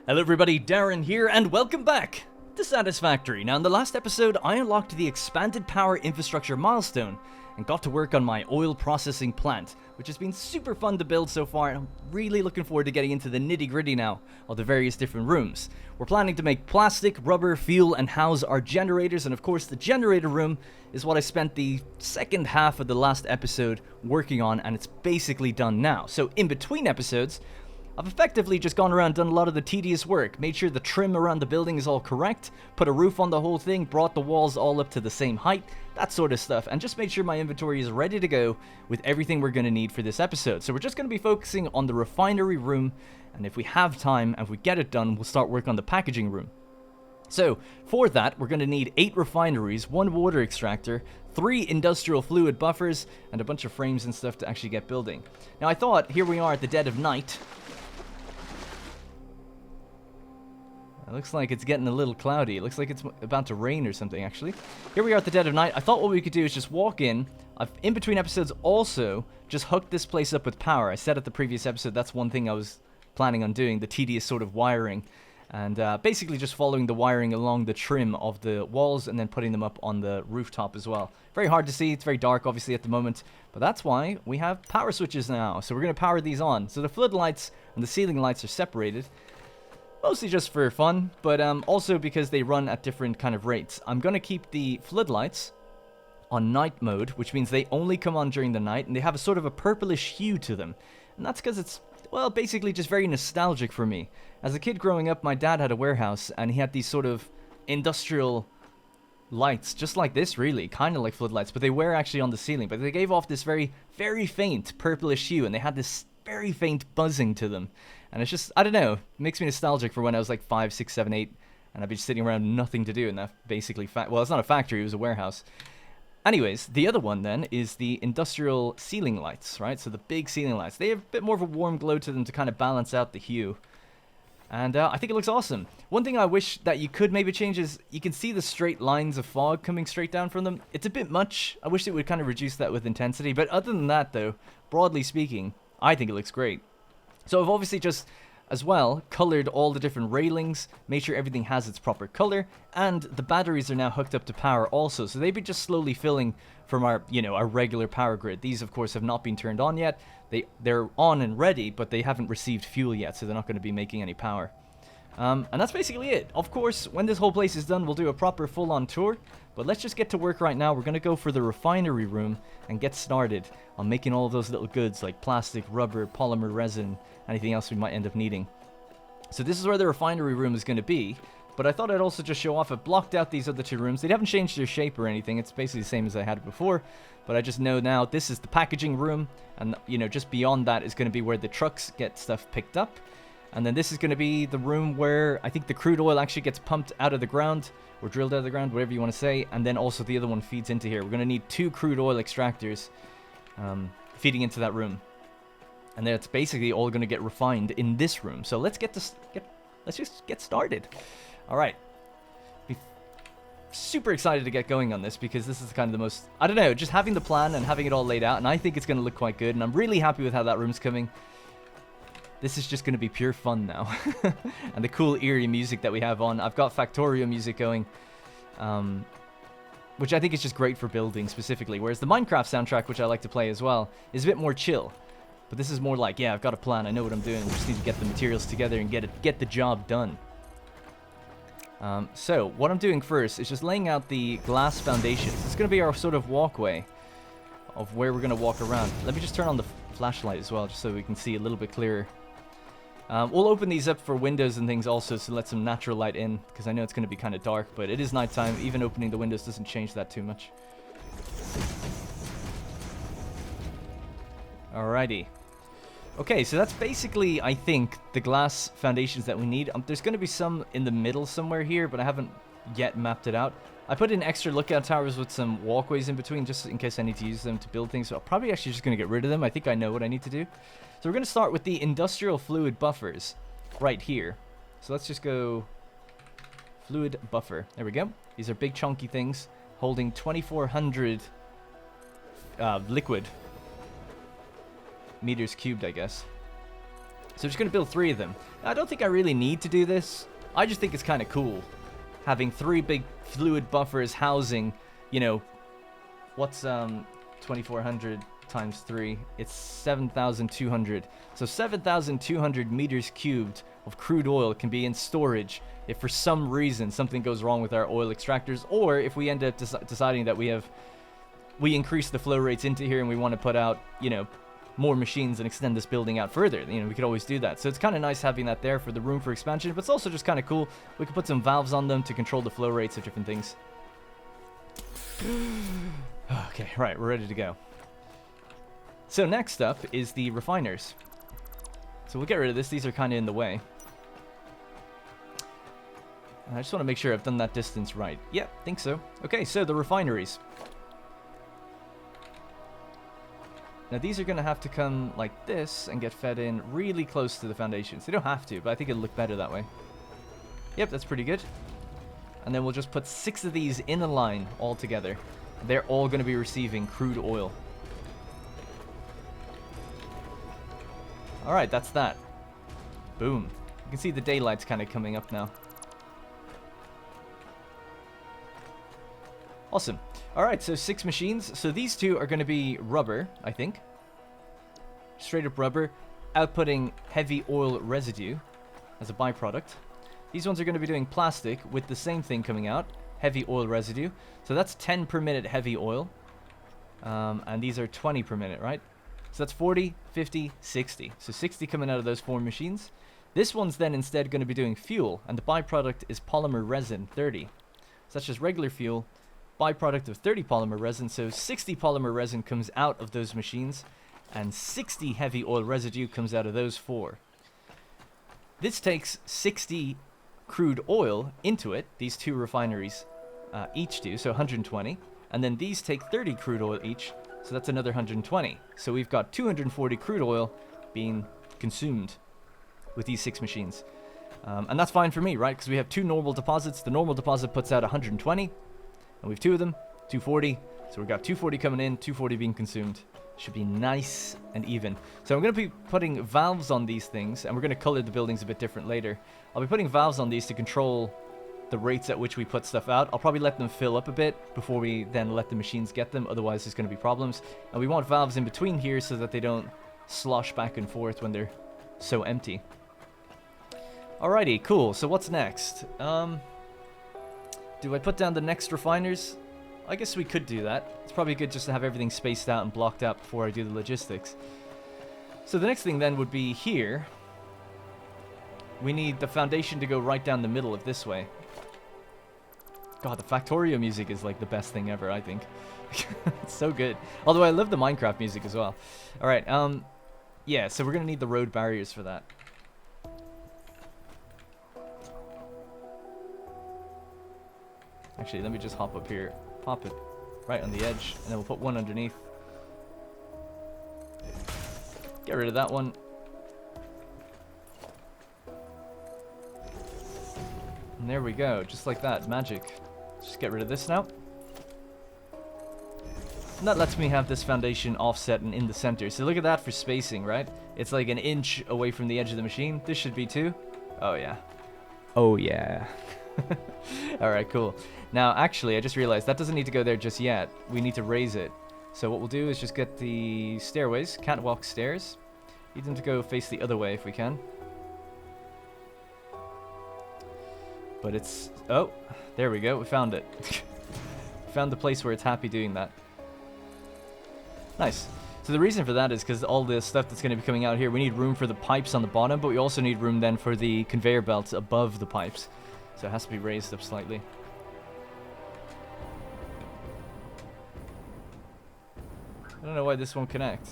Hello everybody, Darren here, and welcome back to Satisfactory. Now in the last episode, I unlocked the expanded power infrastructure milestone and got to work on my oil processing plant, which has been super fun to build so far, and I'm really looking forward to getting into the nitty-gritty now of the various different rooms. We're planning to make plastic, rubber, fuel, and house our generators, and of course the generator room is what I spent the second half of the last episode working on, and it's basically done now. So in between episodes, I've effectively just gone around, done a lot of the tedious work, made sure the trim around the building is all correct, put a roof on the whole thing, brought the walls all up to the same height, that sort of stuff, and just made sure my inventory is ready to go with everything we're going to need for this episode. So we're just going to be focusing on the refinery room, and if we have time, and if we get it done, we'll start work on the packaging room. So, for that, we're going to need 8 refineries, 1 water extractor, 3 industrial fluid buffers, and a bunch of frames and stuff to actually get building. Now I thought, here we are at the dead of night. It looks like it's getting a little cloudy. It looks like it's about to rain or something, actually. Here we are at the dead of night. I thought what we could do is just walk in. I've, in between episodes, also just hooked this place up with power. I said at the previous episode that's one thing I was planning on doing, the tedious sort of wiring. And basically just following the wiring along the trim of the walls and then putting them up on the rooftop as well. Very hard to see. It's very dark, obviously, at the moment. But that's why we have power switches now. So we're going to power these on. So the floodlights and the ceiling lights are separated. Mostly just for fun, but also because they run at different kind of rates. I'm going to keep the floodlights on night mode, which means they only come on during the night, and they have a sort of a purplish hue to them. And that's because it's, well, basically just very nostalgic for me. As a kid growing up, my dad had a warehouse, and he had these sort of industrial lights, just like this really, kind of like floodlights, but they were actually on the ceiling. But they gave off this very, very faint purplish hue, and they had this very faint buzzing to them. And it's just, I don't know, it makes me nostalgic for when I was like 5, 6, 7, 8, and I'd be just sitting around nothing to do in that basically, well, it's not a factory, it was a warehouse. Anyways, the other one then is the industrial ceiling lights, right? So the big ceiling lights, they have a bit more of a warm glow to them to kind of balance out the hue. And I think it looks awesome. One thing I wish that you could maybe change is you can see the straight lines of fog coming straight down from them. It's a bit much. I wish it would kind of reduce that with intensity. But other than that, though, broadly speaking, I think it looks great. So I've obviously just, as well, colored all the different railings, made sure everything has its proper color, and the batteries are now hooked up to power also. So they've been just slowly filling from our, our regular power grid. These, of course, have not been turned on yet. They're on and ready, but they haven't received fuel yet, so they're not going to be making any power. And that's basically it. Of course, when this whole place is done, we'll do a proper full-on tour. But let's just get to work right now. We're going to go for the refinery room and get started on making all of those little goods like plastic, rubber, polymer, resin, anything else we might end up needing. So this is where the refinery room is going to be. But I thought I'd also just show off. I've blocked out these other 2 rooms. They haven't changed their shape or anything. It's basically the same as I had it before. But I just know now this is the packaging room. And, just beyond that is going to be where the trucks get stuff picked up. And then this is going to be the room where I think the crude oil actually gets pumped out of the ground, or drilled out of the ground, whatever you want to say. And then also the other one feeds into here. We're going to need 2 crude oil extractors feeding into that room. And then it's basically all going to get refined in this room. So let's let's just get started. All right. Be super excited to get going on this because this is kind of the most, I don't know, just having the plan and having it all laid out. And I think it's going to look quite good. And I'm really happy with how that room's coming. This is just going to be pure fun now. And the cool eerie music that we have on. I've got Factorio music going, which I think is just great for building specifically. Whereas the Minecraft soundtrack, which I like to play as well, is a bit more chill. But this is more like, yeah, I've got a plan. I know what I'm doing. We just need to get the materials together and get the job done. So what I'm doing first is just laying out the glass foundations. It's going to be our sort of walkway of where we're going to walk around. Let me just turn on the flashlight as well, just so we can see a little bit clearer. We'll open these up for windows and things also to let some natural light in, because I know it's going to be kind of dark, but it is nighttime. Even opening the windows doesn't change that too much. Alrighty. Okay, so that's basically, I think, the glass foundations that we need. There's going to be some in the middle somewhere here, but I haven't yet mapped it out. I put in extra lookout towers with some walkways in between, just in case I need to use them to build things. So I'm probably actually just going to get rid of them. I think I know what I need to do. So we're going to start with the industrial fluid buffers right here. So let's just go fluid buffer. There we go. These are big chunky things holding 2,400 liquid meters cubed, I guess. So we're just going to build 3 of them. Now, I don't think I really need to do this. I just think it's kind of cool. Having 3 big fluid buffers housing, you know, what's 2400 times 3? It's 7,200. So 7,200 meters cubed of crude oil can be in storage if for some reason something goes wrong with our oil extractors, or if we end up deciding that we increase the flow rates into here and we want to put out, you know, more machines and extend this building out further. You know, we could always do that. So it's kind of nice having that there for the room for expansion, but it's also just kind of cool. We can put some valves on them to control the flow rates of different things. Okay, right, we're ready to go. So next up is the refiners. So we'll get rid of this. These are kind of in the way. I just want to make sure I've done that distance right. Yeah, think so. Okay, so the refineries. Now these are going to have to come like this and get fed in really close to the foundations. They don't have to, but I think it'll look better that way. Yep, that's pretty good. And then we'll just put 6 of these in a line all together. They're all going to be receiving crude oil. Alright, that's that. Boom. You can see the daylight's kind of coming up now. Awesome. Alright, so 6 machines. So these 2 are going to be rubber, I think. Straight up rubber, outputting heavy oil residue as a byproduct. These ones are going to be doing plastic with the same thing coming out, heavy oil residue. So that's 10 per minute heavy oil. And these are 20 per minute, right? So that's 40, 50, 60. So 60 coming out of those 4 machines. This one's then instead going to be doing fuel, and the byproduct is polymer resin, 30. So that's just regular fuel, byproduct of 30 polymer resin. So 60 polymer resin comes out of those machines, and 60 heavy oil residue comes out of those 4. This takes 60 crude oil into it. These 2 refineries each do, so 120. And then these take 30 crude oil each, so that's another 120. So we've got 240 crude oil being consumed with these 6 machines. And that's fine for me, right? Because we have 2 normal deposits. The normal deposit puts out 120, and we have 2 of them, 240. So we've got 240 coming in, 240 being consumed. Should be nice and even. So I'm going to be putting valves on these things, and we're going to color the buildings a bit different later. I'll be putting valves on these to control the rates at which we put stuff out. I'll probably let them fill up a bit before we then let the machines get them, otherwise there's going to be problems. And we want valves in between here so that they don't slosh back and forth when they're so empty. Alrighty, cool. So what's next? Do I put down the next refiners? I guess we could do that. It's probably good just to have everything spaced out and blocked out before I do the logistics. So the next thing then would be here. We need the foundation to go right down the middle of this way. God, the Factorio music is like the best thing ever, I think. It's so good. Although I love the Minecraft music as well. Alright, yeah, so we're going to need the road barriers for that. Actually, let me just hop up here. Pop it right on the edge, and then we'll put 1 underneath. Get rid of that one. And there we go, just like that, magic. Just get rid of this now. And that lets me have this foundation offset and in the center. So look at that for spacing, right? It's like an inch away from the edge of the machine. This should be too. Oh yeah. Oh yeah. Alright, cool. Now, actually, I just realized that doesn't need to go there just yet. We need to raise it. So what we'll do is just get the stairways, catwalk stairs. Need them to go face the other way if we can. But it's... oh, there we go. We found it. Found the place where it's happy doing that. Nice. So the reason for that is because all the stuff that's going to be coming out here, we need room for the pipes on the bottom, but we also need room then for the conveyor belts above the pipes. So it has to be raised up slightly. I don't know why this won't connect.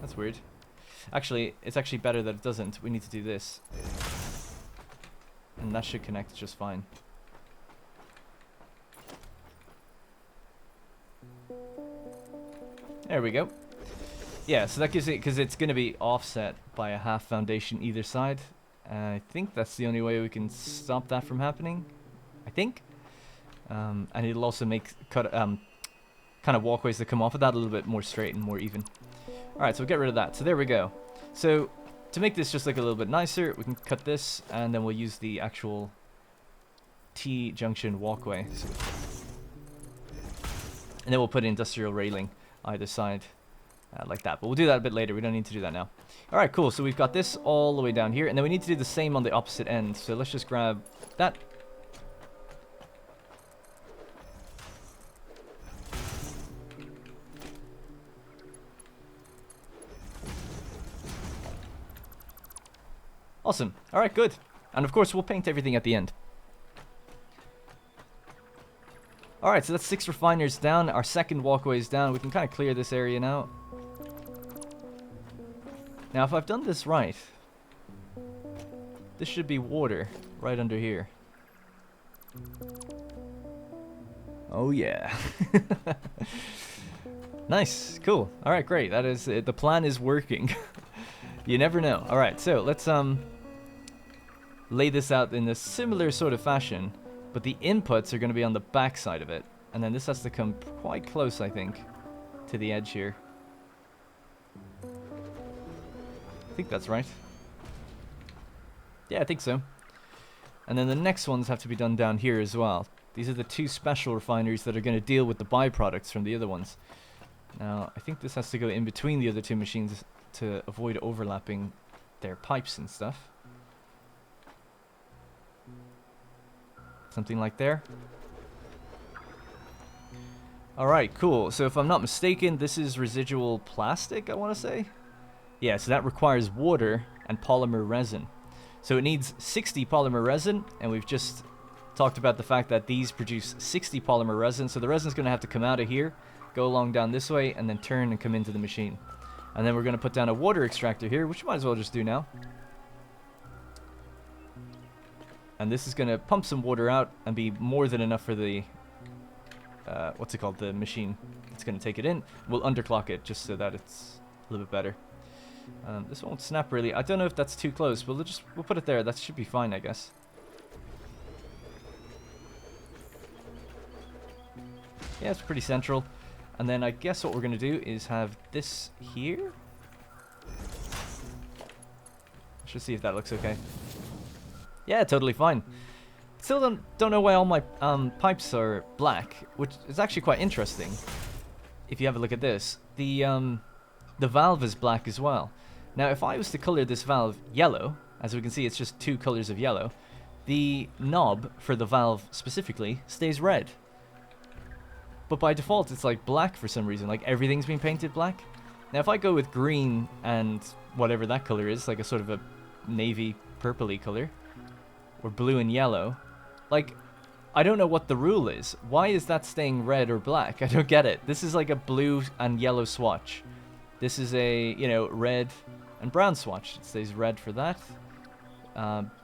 That's weird. Actually, it's actually better that it doesn't. We need to do this. And that should connect just fine. There we go. Yeah, so that gives it, because it's going to be offset by a half foundation either side. I think that's the only way we can stop that from happening. I think. And it'll also make kind of walkways that come off of that a little bit more straight and more even. Alright, so we'll get rid of that. So there we go. So to make this just like a little bit nicer, we can cut this, and then we'll use the actual T-junction walkway. So, and then we'll put industrial railing either side, like that. But we'll do that a bit later. We don't need to do that now. All right, cool. So we've got this all the way down here, and then we need to do the same on the opposite end. So let's just grab that. Awesome. All right, good. And of course, we'll paint everything at the end. All right, so that's 6 refiners down. Our second walkway is down. We can kind of clear this area now. Now, if I've done this right, this should be water right under here. Oh, yeah. Nice. Cool. All right, great. That is the plan is working. You never know. All right, so let's lay this out in a similar sort of fashion, but the inputs are going to be on the back side of it, and then this has to come quite close, I think, to the edge here. I think that's right. Yeah, I think so. And then the next ones have to be done down here as well. These are the 2 special refineries that are going to deal with the byproducts from the other ones. Now, I think this has to go in between the other 2 machines to avoid overlapping their pipes and stuff. Something like there. Alright, cool. So if I'm not mistaken, this is residual plastic, I want to say. Yeah, so that requires water and polymer resin. So it needs 60 polymer resin, and we've just talked about the fact that these produce 60 polymer resin. So the resin's going to have to come out of here, go along down this way, and then turn and come into the machine. And then we're going to put down a water extractor here, which we might as well just do now. And this is going to pump some water out and be more than enough for the, what's it called, the machine. It's going to take it in. We'll underclock it just so that it's a little bit better. This won't snap really. I don't know if that's too close, but we'll put it there. That should be fine, I guess. Yeah, it's pretty central. And then I guess what we're going to do is have this here. Let's just see if that looks okay. Yeah, totally fine. Still don't know why all my pipes are black, which is actually quite interesting. If you have a look at this, the valve is black as well. Now, if I was to color this valve yellow, as we can see, it's just 2 colors of yellow. The knob for the valve specifically stays red. But by default, it's like black for some reason. Like everything's been painted black. Now, if I go with green and whatever that color is, like a sort of a navy purpley color, or blue and yellow, like, I don't know what the rule is. Why is that staying red or black? I don't get it. This is like a blue and yellow swatch. This is a, you know, red and brown swatch. It stays red for that.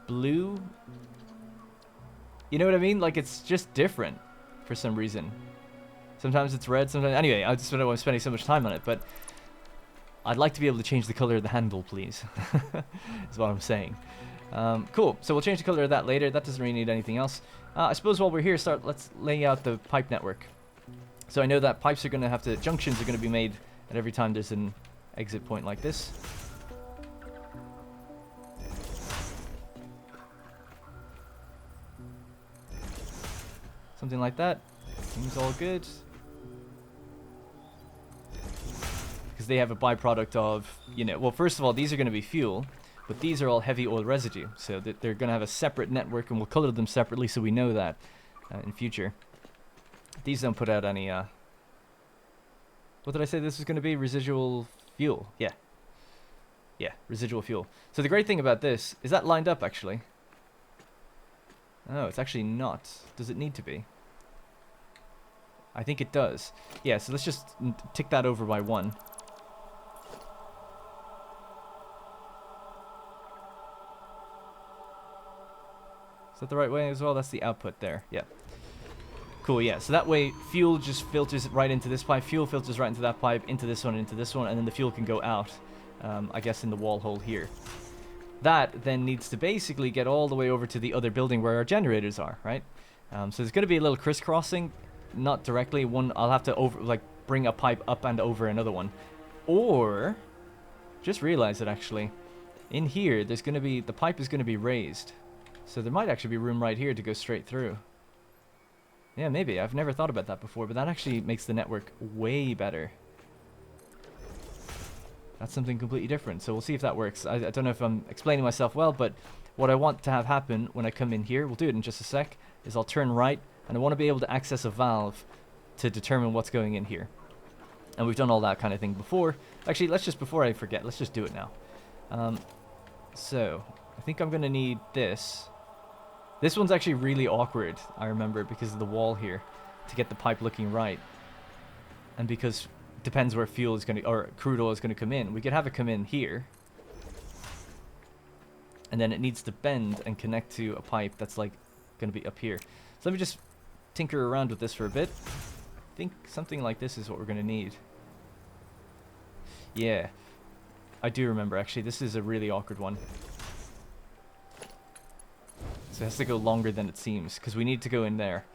Blue. You know what I mean? Like, it's just different for some reason. Sometimes it's red, sometimes... Anyway, I just don't know why I'm spending so much time on it, but I'd like to be able to change the color of the handle, please. Is what I'm saying. Cool, so we'll change the color of that later. That doesn't really need anything else. I suppose while we're here, let's lay out the pipe network. So I know that pipes are going to have to... Junctions are going to be made at every time there's an exit point like this. Something like that. Seems all good. Because they have a byproduct of, you know, well, first of all, these are going to be fuel, but these are all heavy oil residue, so they're going to have a separate network, and we'll color them separately so we know that in future. These don't put out any, what did I say this was going to be? Residual fuel. Yeah. Yeah, residual fuel. So the great thing about this, is that lined up, actually? Oh, it's actually not. Does it need to be? I think it does. Yeah, so let's just tick that over by 1. Is that the right way as well? That's the output there. Yeah. Cool, yeah. So that way, fuel just filters right into this pipe. Fuel filters right into that pipe, into this one, and then the fuel can go out, I guess, in the wall hole here. That then needs to basically get all the way over to the other building where our generators are, right? So there's going to be a little crisscrossing. Not directly. One, I'll have to bring a pipe up and over another one. Or, just realize it actually. In here, there's going to be, the pipe is going to be raised. So there might actually be room right here to go straight through. Yeah, maybe. I've never thought about that before, but that actually makes the network way better. That's something completely different, so we'll see if that works. I don't know if I'm explaining myself well, but what I want to have happen when I come in here, we'll do it in just a sec, is I'll turn right, and I want to be able to access a valve to determine what's going in here. And we've done all that kind of thing before. Actually, let's just, before I forget, let's just do it now. So, I think I'm going to need this. This one's actually really awkward, I remember, because of the wall here, to get the pipe looking right. And because it depends where fuel is going to, or crude oil is going to come in. We could have it come in here. And then it needs to bend and connect to a pipe that's like going to be up here. So let me just tinker around with this for a bit. I think something like this is what we're going to need. Yeah, I do remember actually. This is a really awkward one. So it has to go longer than it seems, because we need to go in there.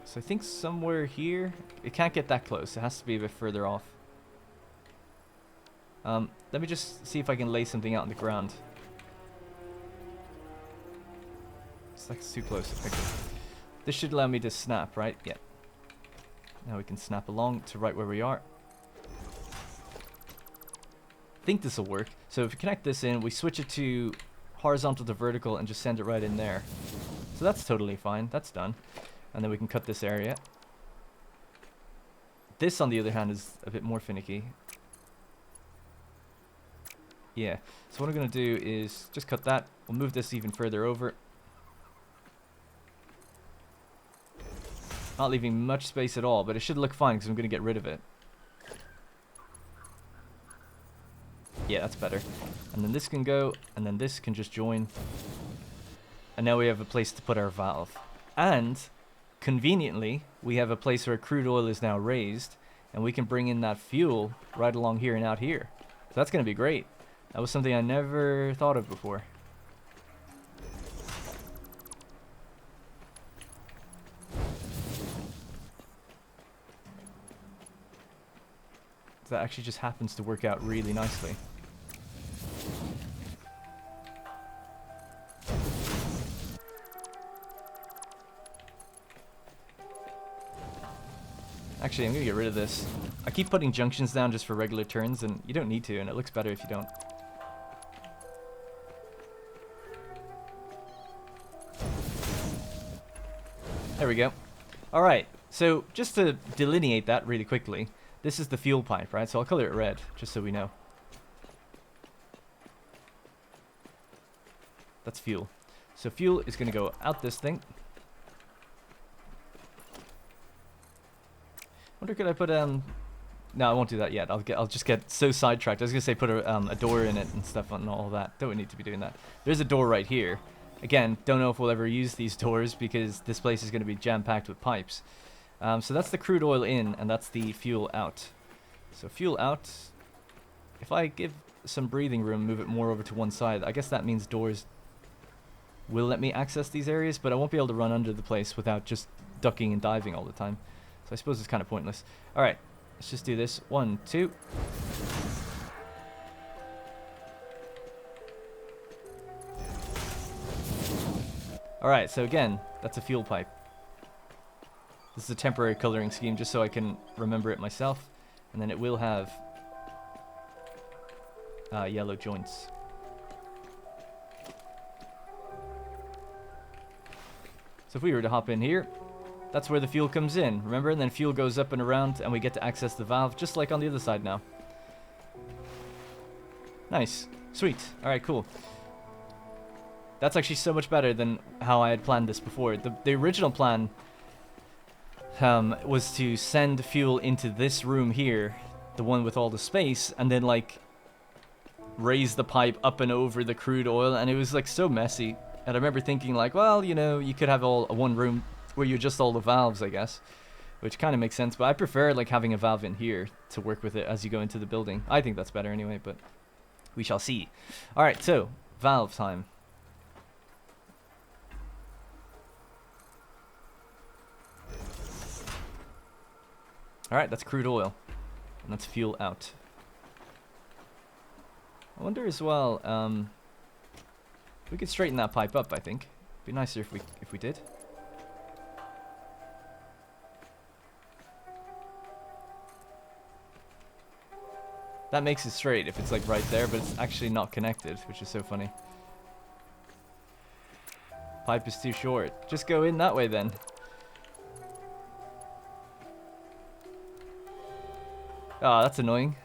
So I think somewhere here, it can't get that close. It has to be a bit further off. Let me just see if I can lay something out on the ground. It's like too close. Okay. This should allow me to snap, right? Yeah. Now we can snap along to right where we are. I think this will work. So if we connect this in, we switch it to horizontal to vertical and just send it right in there. So that's totally fine. That's done. And then we can cut this area. This, on the other hand, is a bit more finicky. Yeah. So what I'm going to do is just cut that. We'll move this even further over. Not leaving much space at all, but it should look fine because I'm going to get rid of it. Yeah, that's better. And then this can go, and then this can just join. And now we have a place to put our valve. And, conveniently, we have a place where crude oil is now raised, and we can bring in that fuel right along here and out here. So that's going to be great. That was something I never thought of before. That actually just happens to work out really nicely. Actually, I'm going to get rid of this. I keep putting junctions down just for regular turns, and you don't need to, and it looks better if you don't. There we go. Alright, so just to delineate that really quickly, this is the fuel pipe, right? So I'll color it red, just so we know. That's fuel. So fuel is going to go out this thing. Wonder could I put no, I won't do that yet. I'll just get so sidetracked. I was gonna say put a door in it and stuff and all that. Don't need to be doing that. There's a door right here. Again, don't know if we'll ever use these doors because this place is gonna be jam-packed with pipes. So that's the crude oil in, and that's the fuel out. So fuel out. If I give some breathing room, move it more over to one side, I guess that means doors will let me access these areas, but I won't be able to run under the place without just ducking and diving all the time. So I suppose it's kind of pointless. Alright, let's just do this. 1, 2. Alright, so again, that's a fuel pipe. This is a temporary coloring scheme just so I can remember it myself. And then it will have yellow joints. So if we were to hop in here, that's where the fuel comes in, remember? And then fuel goes up and around, and we get to access the valve, just like on the other side now. Nice. Sweet. Alright, cool. That's actually so much better than how I had planned this before. The original plan was to send fuel into this room here, the one with all the space, and then, like, raise the pipe up and over the crude oil, and it was, like, so messy. And I remember thinking, like, well, you know, you could have all one room where you adjust all the valves, I guess, which kind of makes sense. But I prefer like having a valve in here to work with it as you go into the building. I think that's better anyway, but we shall see. All right, so valve time. All right, that's crude oil. And that's fuel out. I wonder as well, we could straighten that pipe up, I think. Be nicer if we did. That makes it straight if it's like right there, but it's actually not connected, which is so funny. Pipe is too short. Just go in that way then. Oh, that's annoying.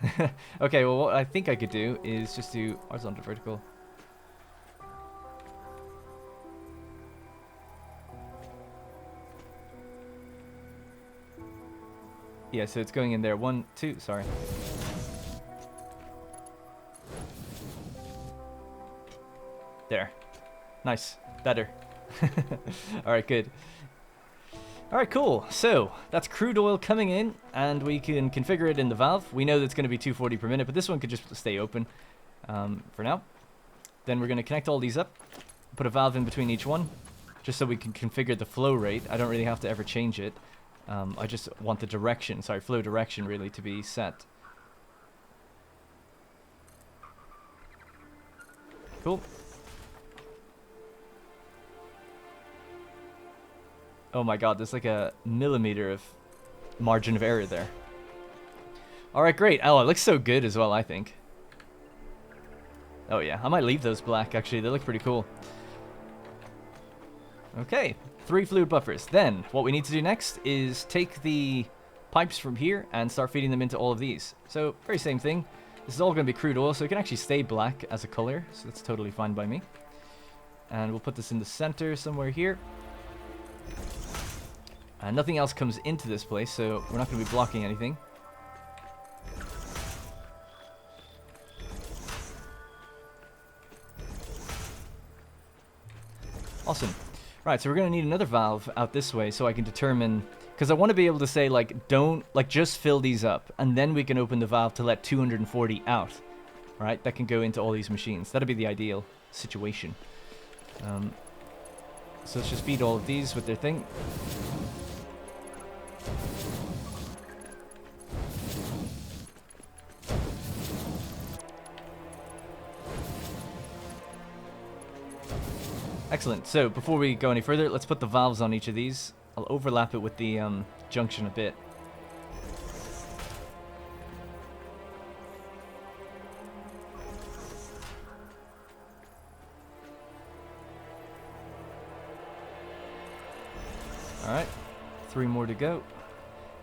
Okay, well what I think I could do is just do horizontal, vertical. Yeah, so it's going in there. 1, 2, sorry. There. Nice. Better. Alright, good. Alright, cool. So, that's crude oil coming in, and we can configure it in the valve. We know that it's going to be 240 per minute, but this one could just stay open for now. Then we're going to connect all these up, put a valve in between each one, just so we can configure the flow rate. I don't really have to ever change it. I just want the direction, flow direction really to be set. Cool. Oh my god, there's like a millimeter of margin of error there. Alright, great. Oh, it looks so good as well, I think. Oh yeah, I might leave those black actually, they look pretty cool. Okay, 3 fluid buffers. Then, what we need to do next is take the pipes from here and start feeding them into all of these. So, very same thing. This is all going to be crude oil, so it can actually stay black as a color, so that's totally fine by me. And we'll put this in the center somewhere here. And nothing else comes into this place, so we're not going to be blocking anything. Awesome. Right, so we're going to need another valve out this way so I can determine... Because I want to be able to say, like, don't... Like, just fill these up, and then we can open the valve to let 240 out. Right? That can go into all these machines. That'd be the ideal situation. So let's just feed all of these with their thing. Excellent. So before we go any further, let's put the valves on each of these. I'll overlap it with the junction a bit. Alright, 3 more to go.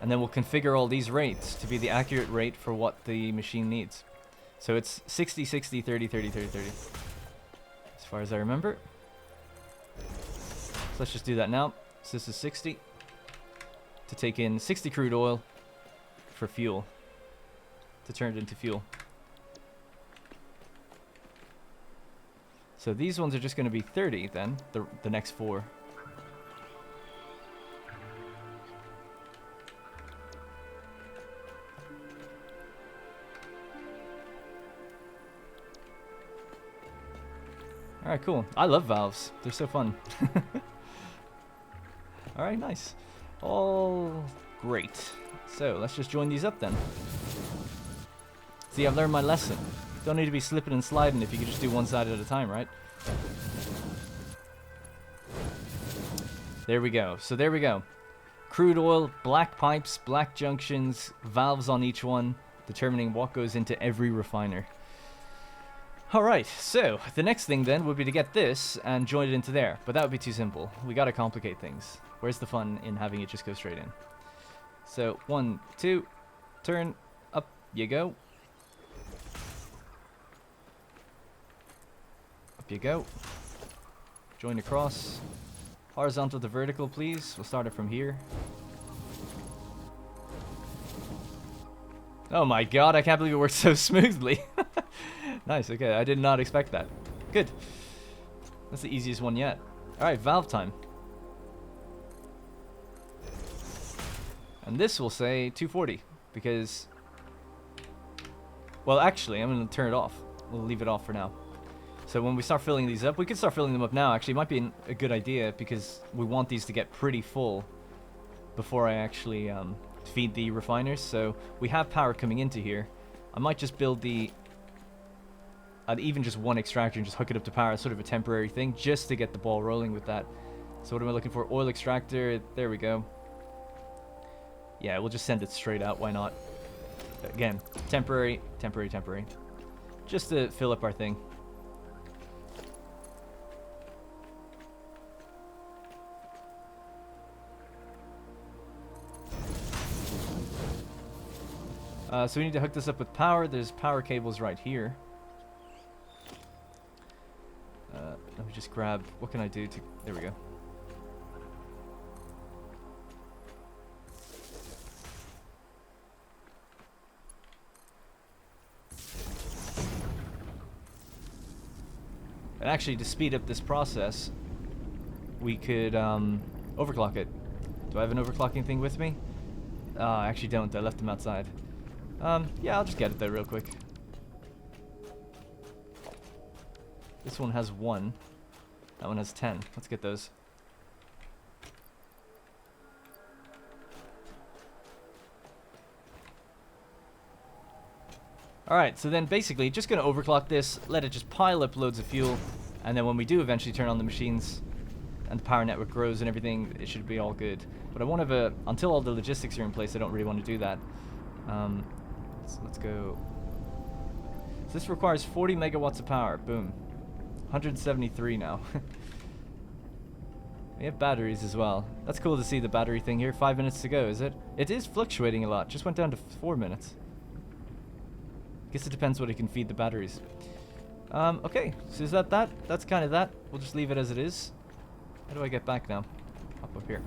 And then we'll configure all these rates to be the accurate rate for what the machine needs. So it's 60, 60, 30, 30, 30, 30. As far as I remember. So let's just do that now. So this is 60. To take in 60 crude oil for fuel. To turn it into fuel. So these ones are just going to be 30 then, the next 4. Alright, cool. I love valves. They're so fun. Alright, nice. All great. So, let's just join these up then. See, I've learned my lesson. Don't need to be slipping and sliding if you can just do one side at a time, right? There we go. So there we go. Crude oil, black pipes, black junctions, valves on each one, determining what goes into every refiner. Alright, so the next thing then would be to get this and join it into there, but that would be too simple. We gotta complicate things. Where's the fun in having it just go straight in? So, 1, 2, turn, up you go. Up you go. Join across. Horizontal to vertical, please. We'll start it from here. Oh my god, I can't believe it worked so smoothly. Nice, okay, I did not expect that. Good. That's the easiest one yet. Alright, valve time. And this will say 240, because... Well, actually, I'm going to turn it off. We'll leave it off for now. So when we start filling these up, we can start filling them up now. Actually, it might be a good idea, because we want these to get pretty full before I actually feed the refiners. So we have power coming into here. I might just build even just one extractor and just hook it up to power, sort of a temporary thing, just to get the ball rolling with that. So what am I looking for? Oil extractor. There we go. Yeah, we'll just send it straight out. Why not? Again, temporary. Just to fill up our thing. So we need to hook this up with power. There's power cables right here. Let me just grab... What can I do to... There we go. And actually, to speed up this process, we could overclock it. Do I have an overclocking thing with me? I actually don't. I left them outside. Yeah, I'll just get it there real quick. This one has 1. That one has 10. Let's get those. Alright, so then basically just going to overclock this, let it just pile up loads of fuel, and then when we do eventually turn on the machines and the power network grows and everything, it should be all good. But I want to until all the logistics are in place, I don't really want to do that. So let's go. So this requires 40 megawatts of power. Boom. 173 now. We have batteries as well. That's cool to see the battery thing here. 5 minutes to go, is it? It is fluctuating a lot. Just went down to 4 minutes. Guess it depends what it can feed the batteries. Okay, so is that? That's kind of that. We'll just leave it as it is. How do I get back now? Up here.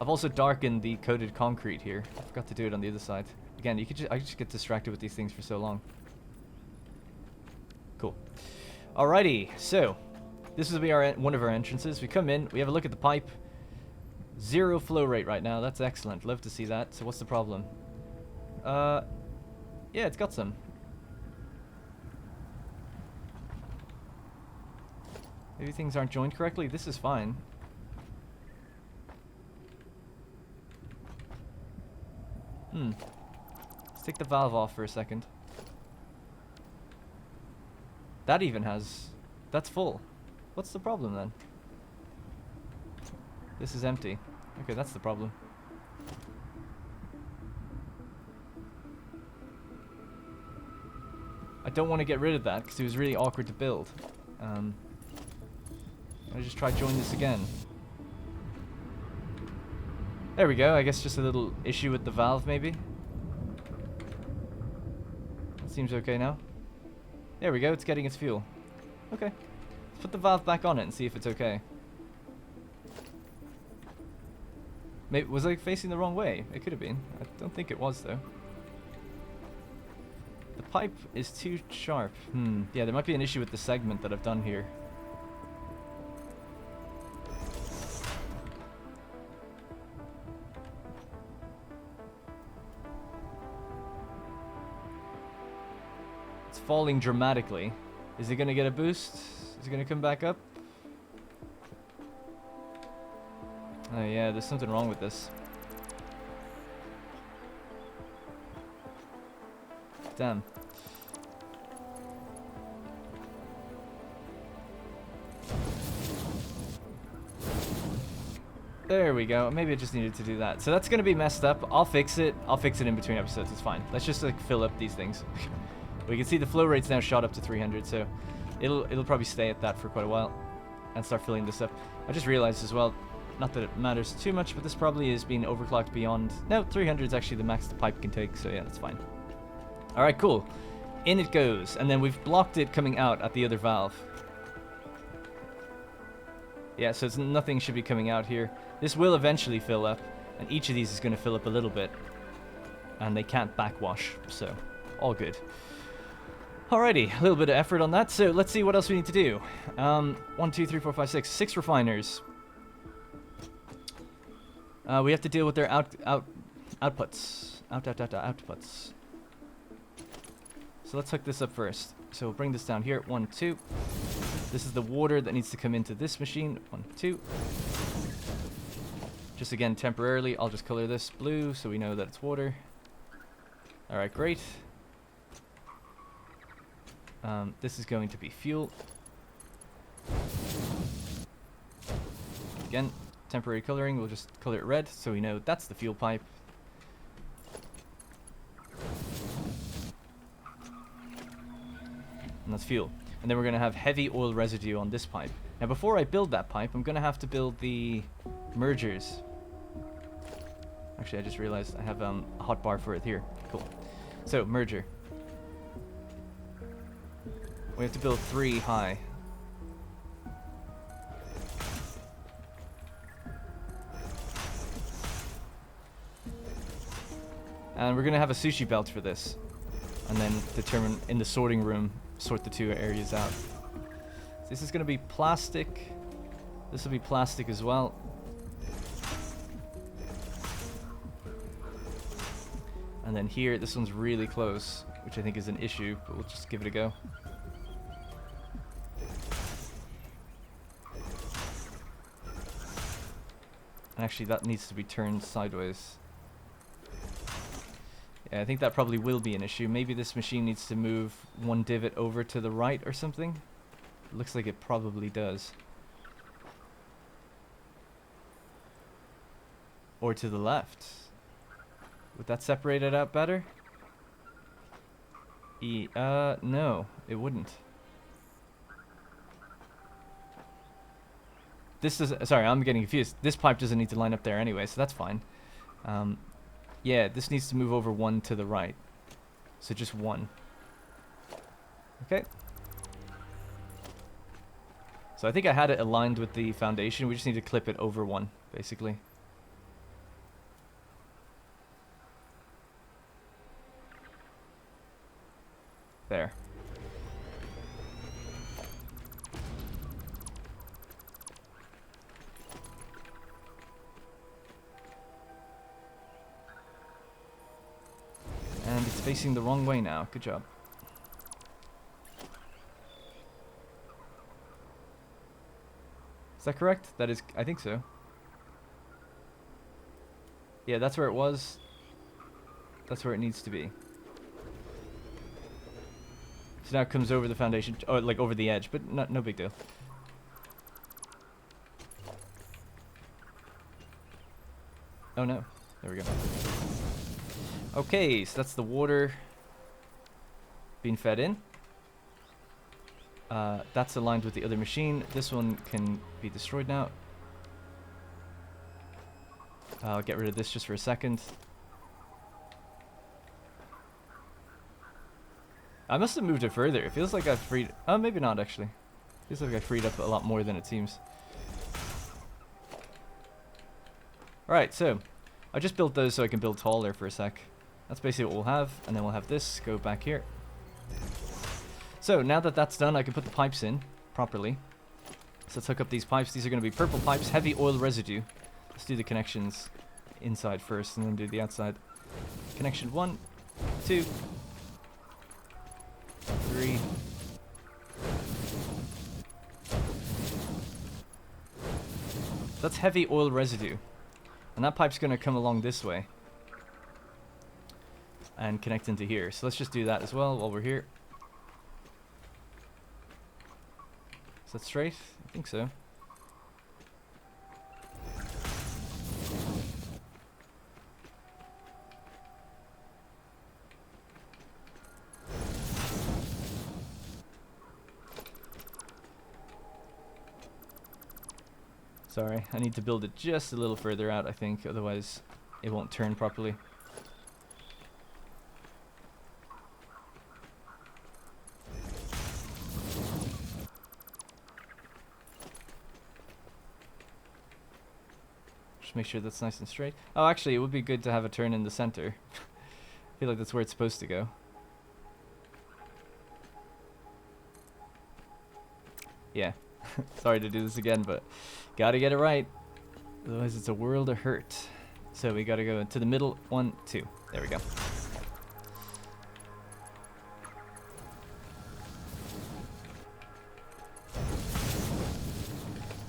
I've also darkened the coated concrete here. I forgot to do it on the other side. Again, I just get distracted with these things for so long. Cool. Alrighty, so this will be one of our entrances. We come in, we have a look at the pipe. 0 flow rate right now. That's excellent. Love to see that. So what's the problem? Yeah, it's got some. Maybe things aren't joined correctly. This is fine. Let's take the valve off for a second. That even has... That's full. What's the problem then? This is empty. Okay, that's the problem. I don't want to get rid of that because it was really awkward to build. I just try join this again. There we go. I guess just a little issue with the valve, maybe. That seems okay now. There we go. It's getting its fuel. Okay. Let's put the valve back on it and see if it's okay. Maybe, was I facing the wrong way? It could have been. I don't think it was, though. The pipe is too sharp. Yeah, there might be an issue with the segment that I've done here. It's falling dramatically. Is it going to get a boost? Is it going to come back up? Oh yeah, there's something wrong with this. Damn. There we go. Maybe I just needed to do that. So that's going to be messed up. I'll fix it. I'll fix it in between episodes. It's fine. Let's just like fill up these things. We can see the flow rate's now shot up to 300, so it'll probably stay at that for quite a while and start filling this up. I just realized as well, not that it matters too much, but this probably is being overclocked beyond... No, 300 is actually the max the pipe can take, so yeah, that's fine. Alright, cool. In it goes, and then we've blocked it coming out at the other valve. Yeah, so nothing should be coming out here. This will eventually fill up, and each of these is going to fill up a little bit. And they can't backwash, so all good. Alrighty, a little bit of effort on that, so let's see what else we need to do. 1, 2, 3, 4, 5, 6. 6 refiners. We have to deal with their outputs. Outputs. So let's hook this up first. So we'll bring this down here. 1, 2. This is the water that needs to come into this machine. 1, 2. Just again, temporarily, I'll just color this blue so we know that it's water. Alright, great. This is going to be fuel. Again, temporary coloring, we'll just color it red so we know that's the fuel pipe. And that's fuel. And then we're going to have heavy oil residue on this pipe. Now before I build that pipe, I'm going to have to build the mergers. Actually, I just realized I have a hotbar for it here. Cool. So, merger. We have to build 3 high. And we're going to have a sushi belt for this. And then determine in the sorting room, sort the 2 areas out. This is going to be plastic. This will be plastic as well. And then here, this one's really close, which I think is an issue, but we'll just give it a go. And actually, that needs to be turned sideways. Yeah, I think that probably will be an issue. Maybe this machine needs to move 1 divot over to the right or something. It looks like it probably does. Or to the left. Would that separate it out better? No, it wouldn't. This is, sorry, I'm getting confused. This pipe doesn't need to line up there anyway, so that's fine. Yeah, this needs to move over 1 to the right. So just 1. Okay. So I think I had it aligned with the foundation. We just need to clip it over 1, basically. There. And it's facing the wrong way now. Good job. Is that correct? That is, I think so. Yeah, that's where it was. That's where it needs to be. So now it comes over the foundation, or like over the edge, but no big deal. Oh no, there we go. Okay, so that's the water being fed in. That's aligned with the other machine. This one can be destroyed now. I'll get rid of this just for a second. I must have moved it further. It feels like I've freed... Oh, maybe not, actually. Feels like I freed up a lot more than it seems. Alright, so... I just built those so I can build taller for a sec. That's basically what we'll have. And then we'll have this go back here. So, now that that's done, I can put the pipes in properly. So let's hook up these pipes. These are going to be purple pipes, heavy oil residue. Let's do the connections inside first and then do the outside. Connection 1, 2... 3. That's heavy oil residue. And that pipe's going to come along this way. And connect into here. So let's just do that as well while we're here. Is that straight? I think so. Sorry, I need to build it just a little further out, I think, otherwise it won't turn properly. Just make sure that's nice and straight. Oh, actually, it would be good to have a turn in the center. I feel like that's where it's supposed to go. Yeah. Sorry to do this again, but gotta get it right. Otherwise it's a world of hurt. So we gotta go to the middle. 1, 2. There we go.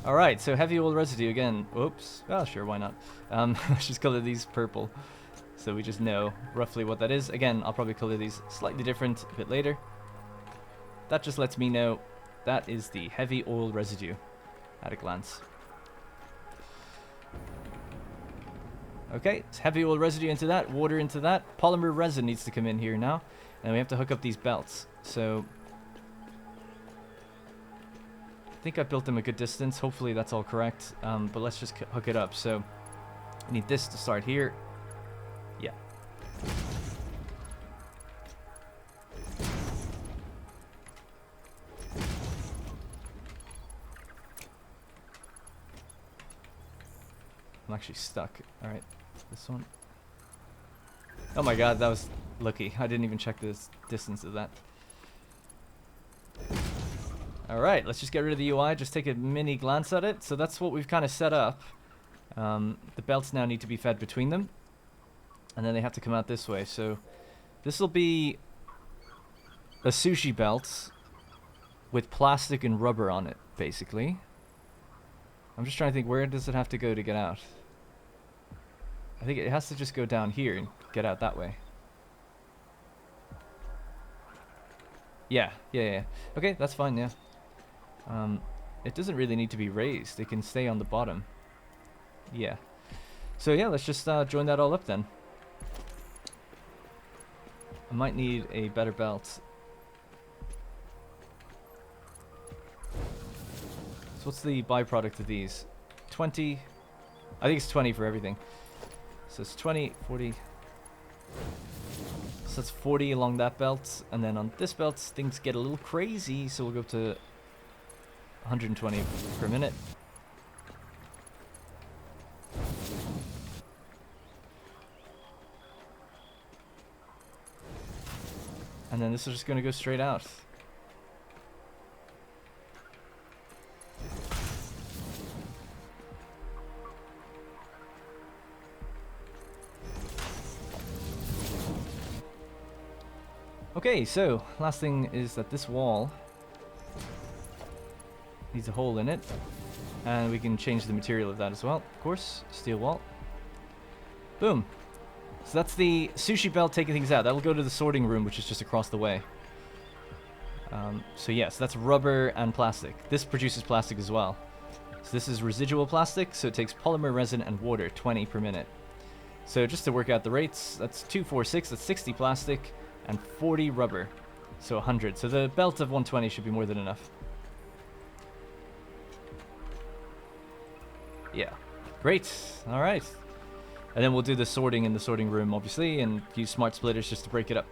Alright, so heavy oil residue again. Oops. Oh, sure, why not? Let's just color these purple, so we just know roughly what that is. Again, I'll probably color these slightly different a bit later. That just lets me know that is the heavy oil residue at a glance. Okay, it's heavy oil residue into that, water into that. Polymer resin needs to come in here now. And we have to hook up these belts. So I think I built them a good distance. Hopefully that's all correct. But let's just hook it up. So I need this to start here. Yeah. I'm actually stuck. Alright, this one. Oh my god, that was lucky. I didn't even check the distance of that. Alright, let's just get rid of the UI, just take a mini glance at it. So that's what we've kind of set up. The belts now need to be fed between them. And then they have to come out this way. So this will be a sushi belt with plastic and rubber on it, basically. I'm just trying to think, where does it have to go to get out? I think it has to just go down here and get out that way. Yeah. Okay, that's fine, yeah. It doesn't really need to be raised. It can stay on the bottom. Yeah. So yeah, let's just join that all up then. I might need a better belt. So what's the byproduct of these? 20. I think it's 20 for everything. So it's 20, 40. So that's 40 along that belt. And then on this belt, things get a little crazy. So we'll go up to 120 per minute. And then this is just going to go straight out. Okay, so last thing is that this wall needs a hole in it, and we can change the material of that as well, of course. Steel wall. Boom. So that's the sushi belt taking things out. That'll go to the sorting room, which is just across the way. So yes, that's rubber and plastic. This produces plastic as well. So this is residual plastic, so it takes polymer resin and water, 20 per minute. So just to work out the rates, that's 246, that's 60 plastic, and 40 rubber, so 100. So the belt of 120 should be more than enough. Yeah, great. All right, and then we'll do the sorting in the sorting room, obviously, and use smart splitters just to break it up.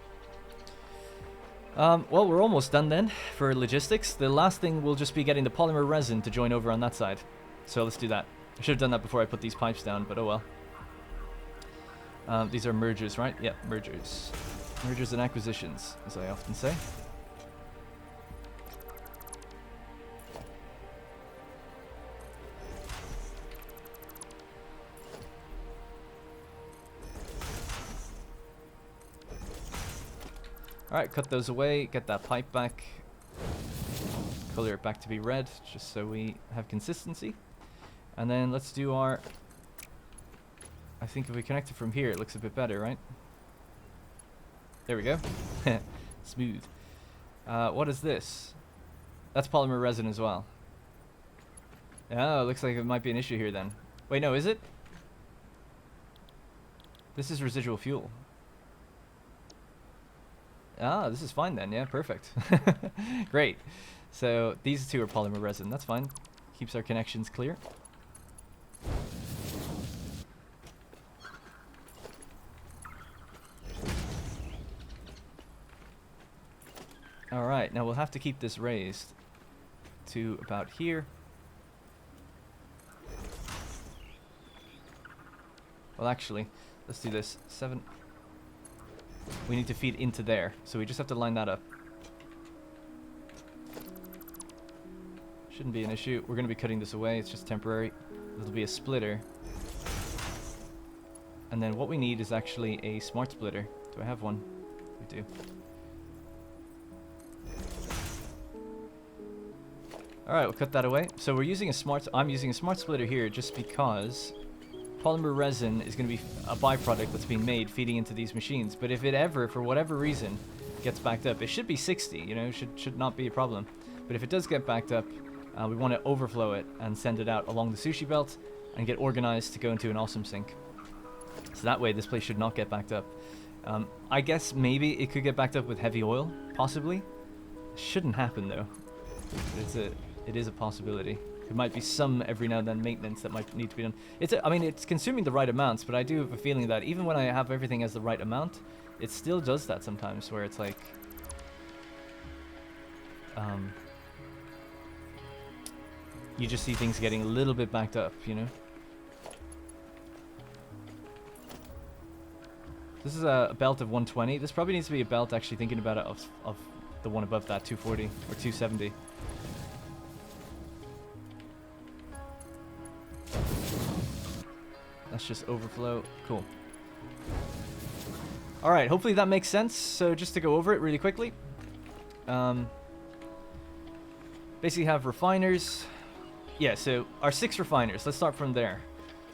Well, we're almost done then for logistics. The last thing will just be getting the polymer resin to join over on that side. So let's do that. I should have done that before I put these pipes down, but oh well. These are mergers, right? Yeah, mergers. Mergers and acquisitions, as I often say. Alright, cut those away, get that pipe back. Color it back to be red, just so we have consistency. And then let's do our... I think if we connect it from here, it looks a bit better, right? There we go. Smooth. What is this? That's polymer resin as well. Oh, looks like it might be an issue here then. Wait, no, is it? This is residual fuel. Ah, this is fine then. Yeah, perfect. Great. So these two are polymer resin. That's fine. Keeps our connections clear. Alright, now we'll have to keep this raised to about here. Well, actually, let's do this. 7. We need to feed into there, so we just have to line that up. Shouldn't be an issue. We're going to be cutting this away. It's just temporary. It'll be a splitter. And then what we need is actually a smart splitter. Do I have one? We do. Alright, we'll cut that away. So we're using a I'm using a smart splitter here just because polymer resin is going to be a byproduct that's being made feeding into these machines. But if it ever, for whatever reason, gets backed up, it should be 60, you know, should not be a problem. But if it does get backed up, we want to overflow it and send it out along the sushi belt and get organized to go into an awesome sink. So that way this place should not get backed up. I guess maybe it could get backed up with heavy oil, possibly. Shouldn't happen though. It is a possibility. There might be some every now and then maintenance that might need to be done. I mean, it's consuming the right amounts, but I do have a feeling that even when I have everything as the right amount, it still does that sometimes, where it's like, you just see things getting a little bit backed up, you know? This is a belt of 120. This probably needs to be a belt, actually thinking about it, of the one above that, 240 or 270. Let's just overflow. Cool. Alright, hopefully that makes sense. So just to go over it really quickly. Basically have refiners. Yeah, so our 6 refiners. Let's start from there.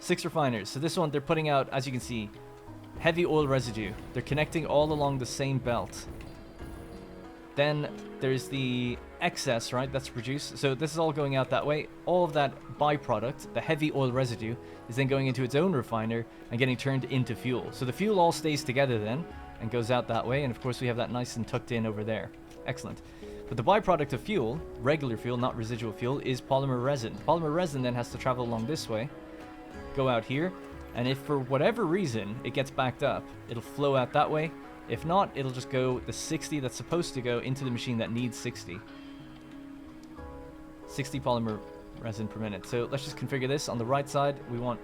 6 refiners. So this one, they're putting out, as you can see, heavy oil residue. They're connecting all along the same belt. Then there's the excess, right, that's produced. So this is all going out that way. All of that byproduct, the heavy oil residue, is then going into its own refiner and getting turned into fuel. So the fuel all stays together then and goes out that way. And of course we have that nice and tucked in over there. Excellent. But the byproduct of fuel, regular fuel, not residual fuel, is polymer resin. Polymer resin then has to travel along this way, go out here, and if for whatever reason it gets backed up, it'll flow out that way. If not, it'll just go the 60 that's supposed to go into the machine that needs 60. 60 polymer resin per minute. So let's just configure this. On the right side, we want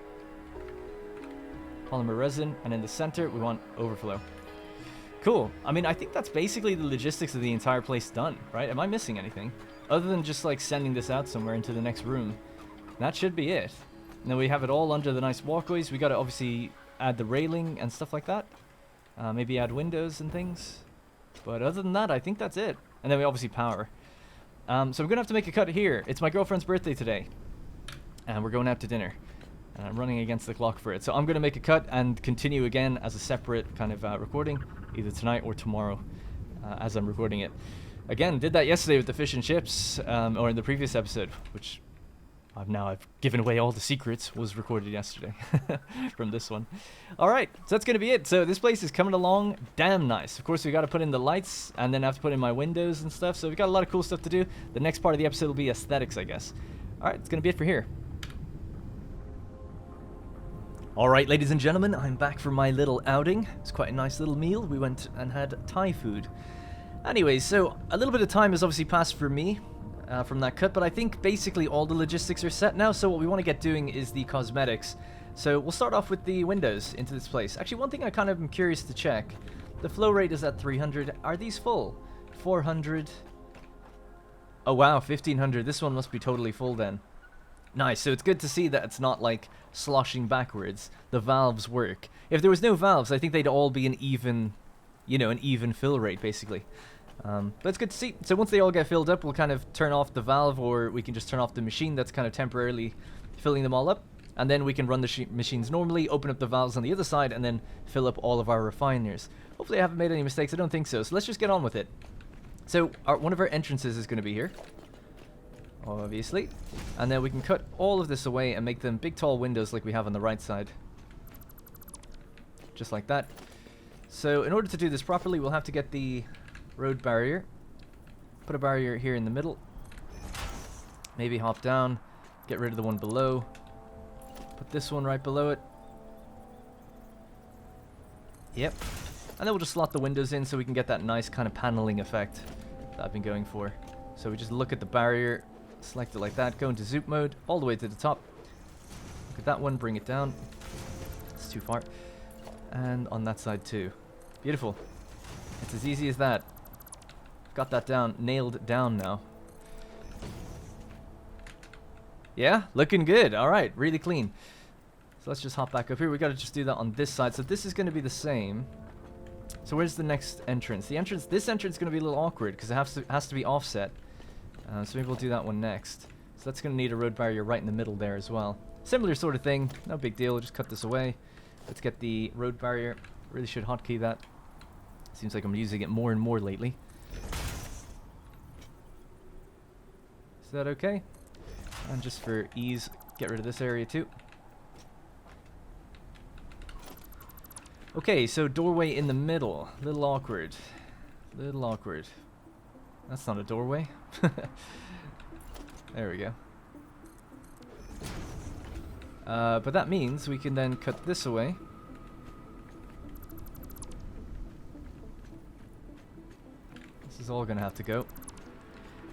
polymer resin, and in the center, we want overflow. Cool. I mean, I think that's basically the logistics of the entire place done, right? Am I missing anything? Other than just like sending this out somewhere into the next room. That should be it. And then we have it all under the nice walkways. We got to obviously add the railing and stuff like that. Maybe add windows and things. But other than that, I think that's it. And then we obviously power. So I'm going to have to make a cut here. It's my girlfriend's birthday today. And we're going out to dinner. And I'm running against the clock for it. So I'm going to make a cut and continue again as a separate kind of recording. Either tonight or tomorrow as I'm recording it. Again, did that yesterday with the fish and chips. Or in the previous episode. Which I've given away all the secrets, was recorded yesterday from this one. Alright, so that's going to be it. So this place is coming along damn nice. Of course, we got to put in the lights, and then I have to put in my windows and stuff. So we've got a lot of cool stuff to do. The next part of the episode will be aesthetics, I guess. Alright, it's going to be it for here. Alright, ladies and gentlemen, I'm back from my little outing. It's quite a nice little meal. We went and had Thai food. Anyways, so a little bit of time has obviously passed for me. From that cut, but I think basically all the logistics are set now, so what we want to get doing is the cosmetics. So we'll start off with the windows into this place. Actually, one thing I kind of am curious to check. The flow rate is at 300. Are these full? 400. Oh wow, 1500. This one must be totally full then. Nice, so it's good to see that it's not like sloshing backwards. The valves work. If there was no valves, I think they'd all be an even, you know, an even fill rate basically. But it's good to see. So once they all get filled up, we'll kind of turn off the valve, or we can just turn off the machine that's kind of temporarily filling them all up. And then we can run the machines normally, open up the valves on the other side, and then fill up all of our refiners. Hopefully I haven't made any mistakes. I don't think so. So let's just get on with it. So one of our entrances is going to be here, obviously. And then we can cut all of this away and make them big tall windows like we have on the right side. Just like that. So in order to do this properly, we'll have to get the road barrier. Put a barrier here in the middle. Maybe hop down. Get rid of the one below. Put this one right below it. Yep. And then we'll just slot the windows in so we can get that nice kind of paneling effect that I've been going for. So we just look at the barrier, select it like that, go into zoom mode all the way to the top. Look at that one, bring it down. It's too far. And on that side too. Beautiful. It's as easy as that. Got that down, nailed down now. Yeah, looking good. Alright, really clean. So let's just hop back up here. We got to just do that on this side. So this is going to be the same. So where's the next entrance? This entrance is going to be a little awkward because it has to be offset. So maybe we'll do that one next. So that's going to need a road barrier right in the middle there as well. Similar sort of thing, no big deal, we'll just cut this away. Let's get the road barrier. Really should hotkey that. Seems like I'm using it more and more lately. Is that okay? And just for ease, get rid of this area too. Okay, so doorway in the middle. Little awkward. Little awkward. That's not a doorway. There we go. But that means we can then cut this away. This is all going to have to go.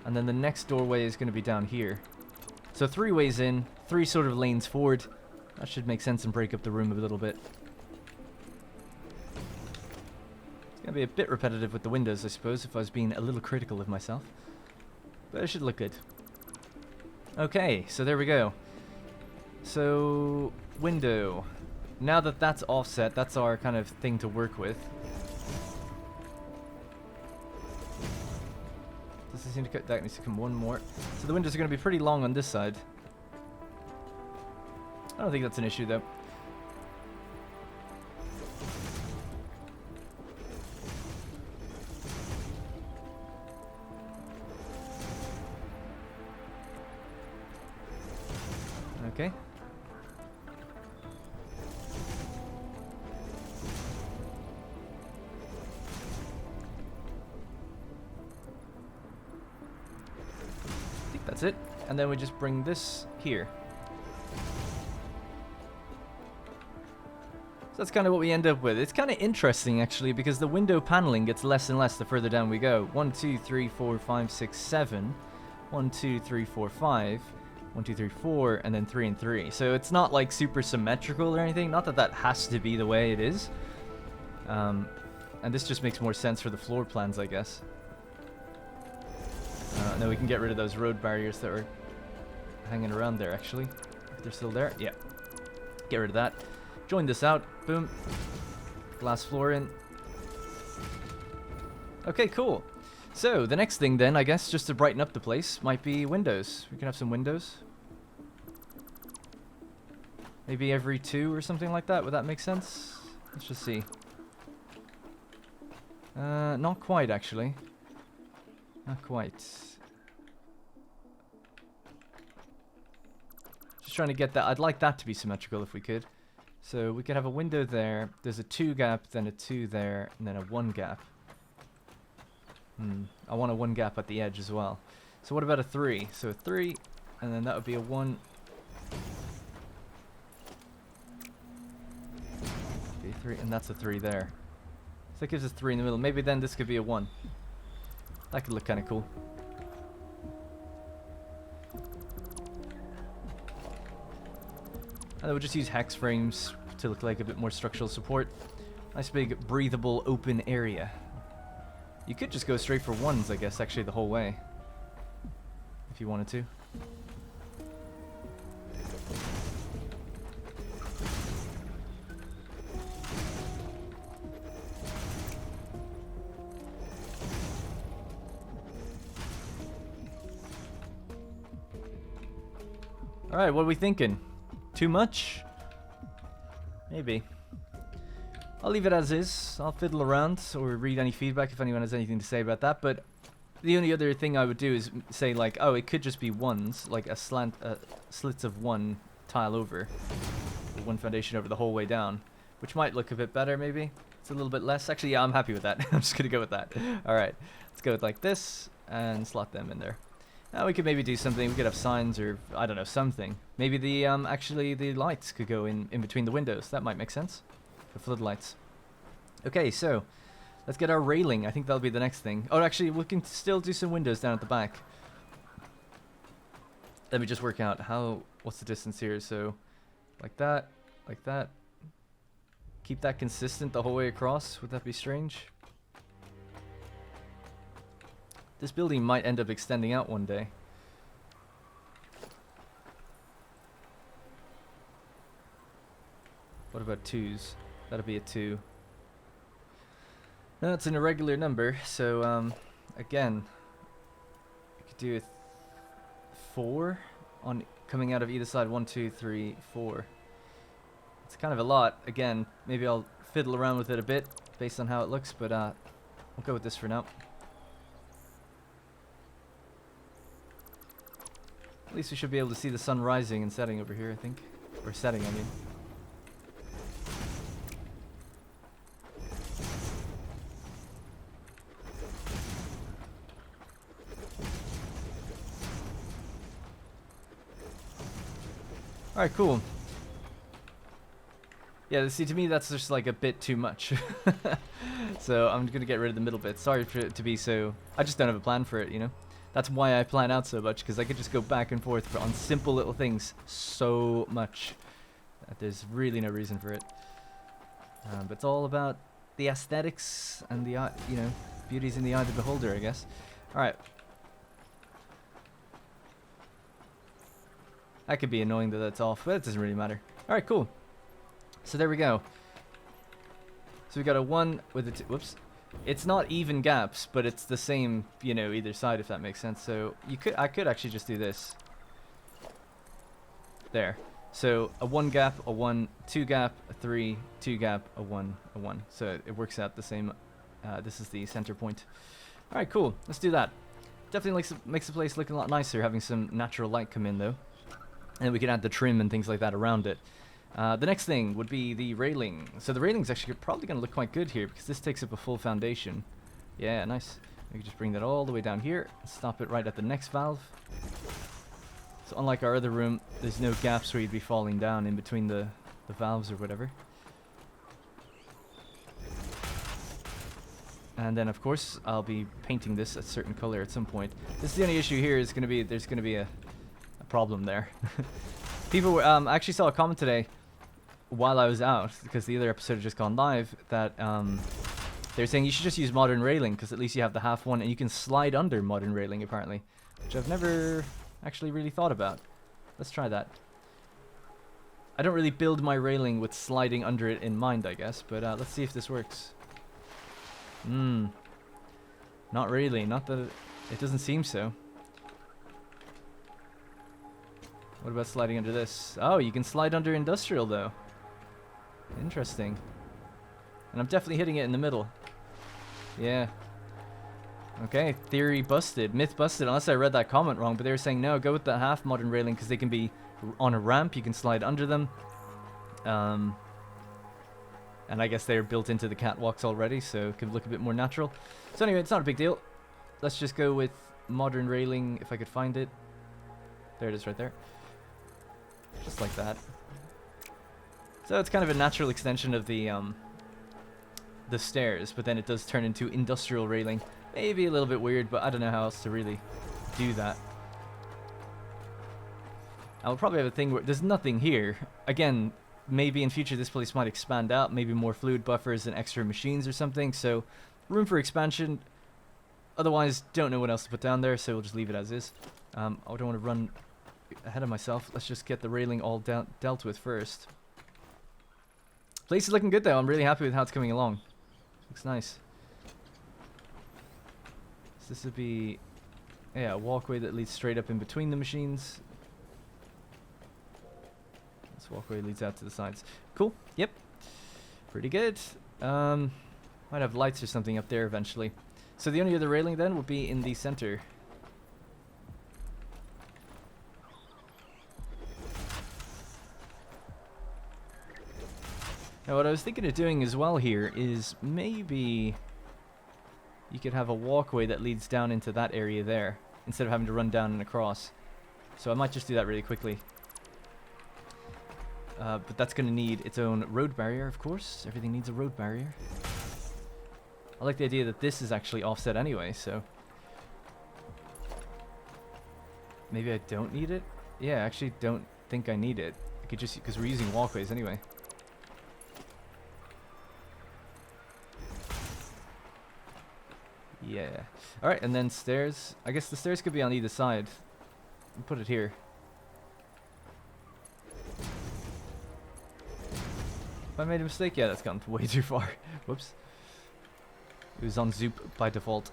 And then the next doorway is going to be down here. So 3 ways in, 3 sort of lanes forward. That should make sense and break up the room a little bit. It's going to be a bit repetitive with the windows, I suppose, if I was being a little critical of myself. But it should look good. Okay, so there we go. So, window. Now that that's offset, that's our kind of thing to work with. Does this seem to cut? That needs to come one more. So the windows are going to be pretty long on this side. I don't think that's an issue though. Okay. I think that's it. And then we just bring this here. So that's kind of what we end up with. It's kind of interesting actually because the window paneling gets less and less the further down we go. 1, 2, 3, 4, 5, 6, 7. 1, 2, 3, 4, 5. 1, 2, 3, 4, and then 3 and 3. So it's not like super symmetrical or anything. Not that that has to be the way it is. And this just makes more sense for the floor plans, I guess. And then we can get rid of those road barriers that were hanging around there, actually. If they're still there. Yeah. Get rid of that. Join this out. Boom. Glass floor in. Okay, cool. So, the next thing then, I guess, just to brighten up the place, might be windows. We can have some windows. Maybe every 2 or something like that. Would that make sense? Let's just see. Not quite, actually. Not quite. Just trying to get that. I'd like that to be symmetrical if we could. So, we could have a window there. There's a 2 gap, then a 2 there, and then a 1 gap. I want a 1 gap at the edge as well. So what about a 3? So a 3, and then that would be a 1. Okay, 3, and that's a 3 there. So that gives us 3 in the middle. Maybe then this could be a 1. That could look kind of cool. And then we'll just use hex frames to look like a bit more structural support. Nice big breathable open area. You could just go straight for 1s, I guess, actually, the whole way. If you wanted to. Alright, what are we thinking? Too much? Maybe. I'll leave it as is. I'll fiddle around or read any feedback if anyone has anything to say about that. But the only other thing I would do is say like, oh, it could just be 1s, like a slits of 1 tile over, or 1 foundation over the whole way down, which might look a bit better maybe. It's a little bit less. Actually, yeah, I'm happy with that. I'm just gonna go with that. All right, let's go with like this and slot them in there. Now we could maybe do something. We could have signs or I don't know, something. Maybe the actually the lights could go in between the windows. That might make sense. The floodlights. Okay, so let's get our railing. I think that'll be the next thing. Oh, actually, we can still do some windows down at the back. Let me just work out what's the distance here. So, like that, like that. Keep that consistent the whole way across. Would that be strange? This building might end up extending out one day. What about 2s? That'll be a 2. No, it's an irregular number, so again, we could do a 4 on coming out of either side. 1, 2, 3, 4. It's kind of a lot. Again, maybe I'll fiddle around with it a bit based on how it looks, but we'll go with this for now. At least we should be able to see the sun rising and setting over here, I think. Or setting, I mean. Alright, cool. Yeah, see, to me that's just like a bit too much. So I'm gonna get rid of the middle bit. Sorry for it to be so... I just don't have a plan for it, you know? That's why I plan out so much, because I could just go back and forth on simple little things so much that there's really no reason for it. But it's all about the aesthetics and the eye, you know, beauty's in the eye of the beholder, I guess. Alright. That could be annoying that that's off, but it doesn't really matter. Alright, cool. So there we go. So we got a 1 with a 2. Whoops. It's not even gaps, but it's the same, you know, either side, if that makes sense. So I could actually just do this. There. So a 1 gap, a 1, 2 gap, a 3, 2 gap, a 1, a 1. So it works out the same. This is the center point. All right, cool. Let's do that. Definitely makes the place look a lot nicer, having some natural light come in, though. And we can add the trim and things like that around it. The next thing would be the railing. So the railing's actually probably going to look quite good here, because this takes up a full foundation. Yeah, nice. We can just bring that all the way down here. Stop it right at the next valve. So unlike our other room, there's no gaps where you'd be falling down in between the valves or whatever. And then, of course, I'll be painting this a certain color at some point. This is the only issue here is going to be, there's going to be a problem there. People were, I actually saw a comment today while I was out, because the other episode had just gone live, that they were saying you should just use modern railing, because at least you have the half one, and you can slide under modern railing, apparently. Which I've never actually really thought about. Let's try that. I don't really build my railing with sliding under it in mind, I guess, but let's see if this works. Not really. Not that it doesn't seem so. What about sliding under this? Oh, you can slide under industrial, though. Interesting. And I'm definitely hitting it in the middle. Yeah. Okay, theory busted. Myth busted, unless I read that comment wrong. But they were saying, no, go with the half modern railing, because they can be on a ramp. You can slide under them. And I guess they're built into the catwalks already, so it could look a bit more natural. So anyway, it's not a big deal. Let's just go with modern railing, if I could find it. There it is right there. Just like that. So it's kind of a natural extension of the stairs, but then it does turn into industrial railing. Maybe a little bit weird, but I don't know how else to really do that. I'll probably have a thing where there's nothing here. Again, maybe in future this place might expand out, maybe more fluid buffers and extra machines or something, so room for expansion. Otherwise, don't know what else to put down there, so we'll just leave it as is. I don't want to run ahead of myself. Let's just get the railing all dealt with first. Place is looking good, though. I'm really happy with how it's coming along. Looks nice. So this would be, yeah, a walkway that leads straight up in between the machines. This walkway leads out to the sides. Cool. Yep. Pretty good. Might have lights or something up there eventually. So the only other railing then would be in the center. Now what I was thinking of doing as well here is maybe you could have a walkway that leads down into that area there, instead of having to run down and across. So I might just do that really quickly. But that's going to need its own road barrier, of course. Everything needs a road barrier. I like the idea that this is actually offset anyway, so maybe I don't need it? Yeah, I actually don't think I need it. I could just, because we're using walkways anyway. Yeah. Alright, and then stairs. I guess the stairs could be on either side. I'll put it here. Have I made a mistake? Yeah, that's gone way too far. Whoops. It was on Zoop by default.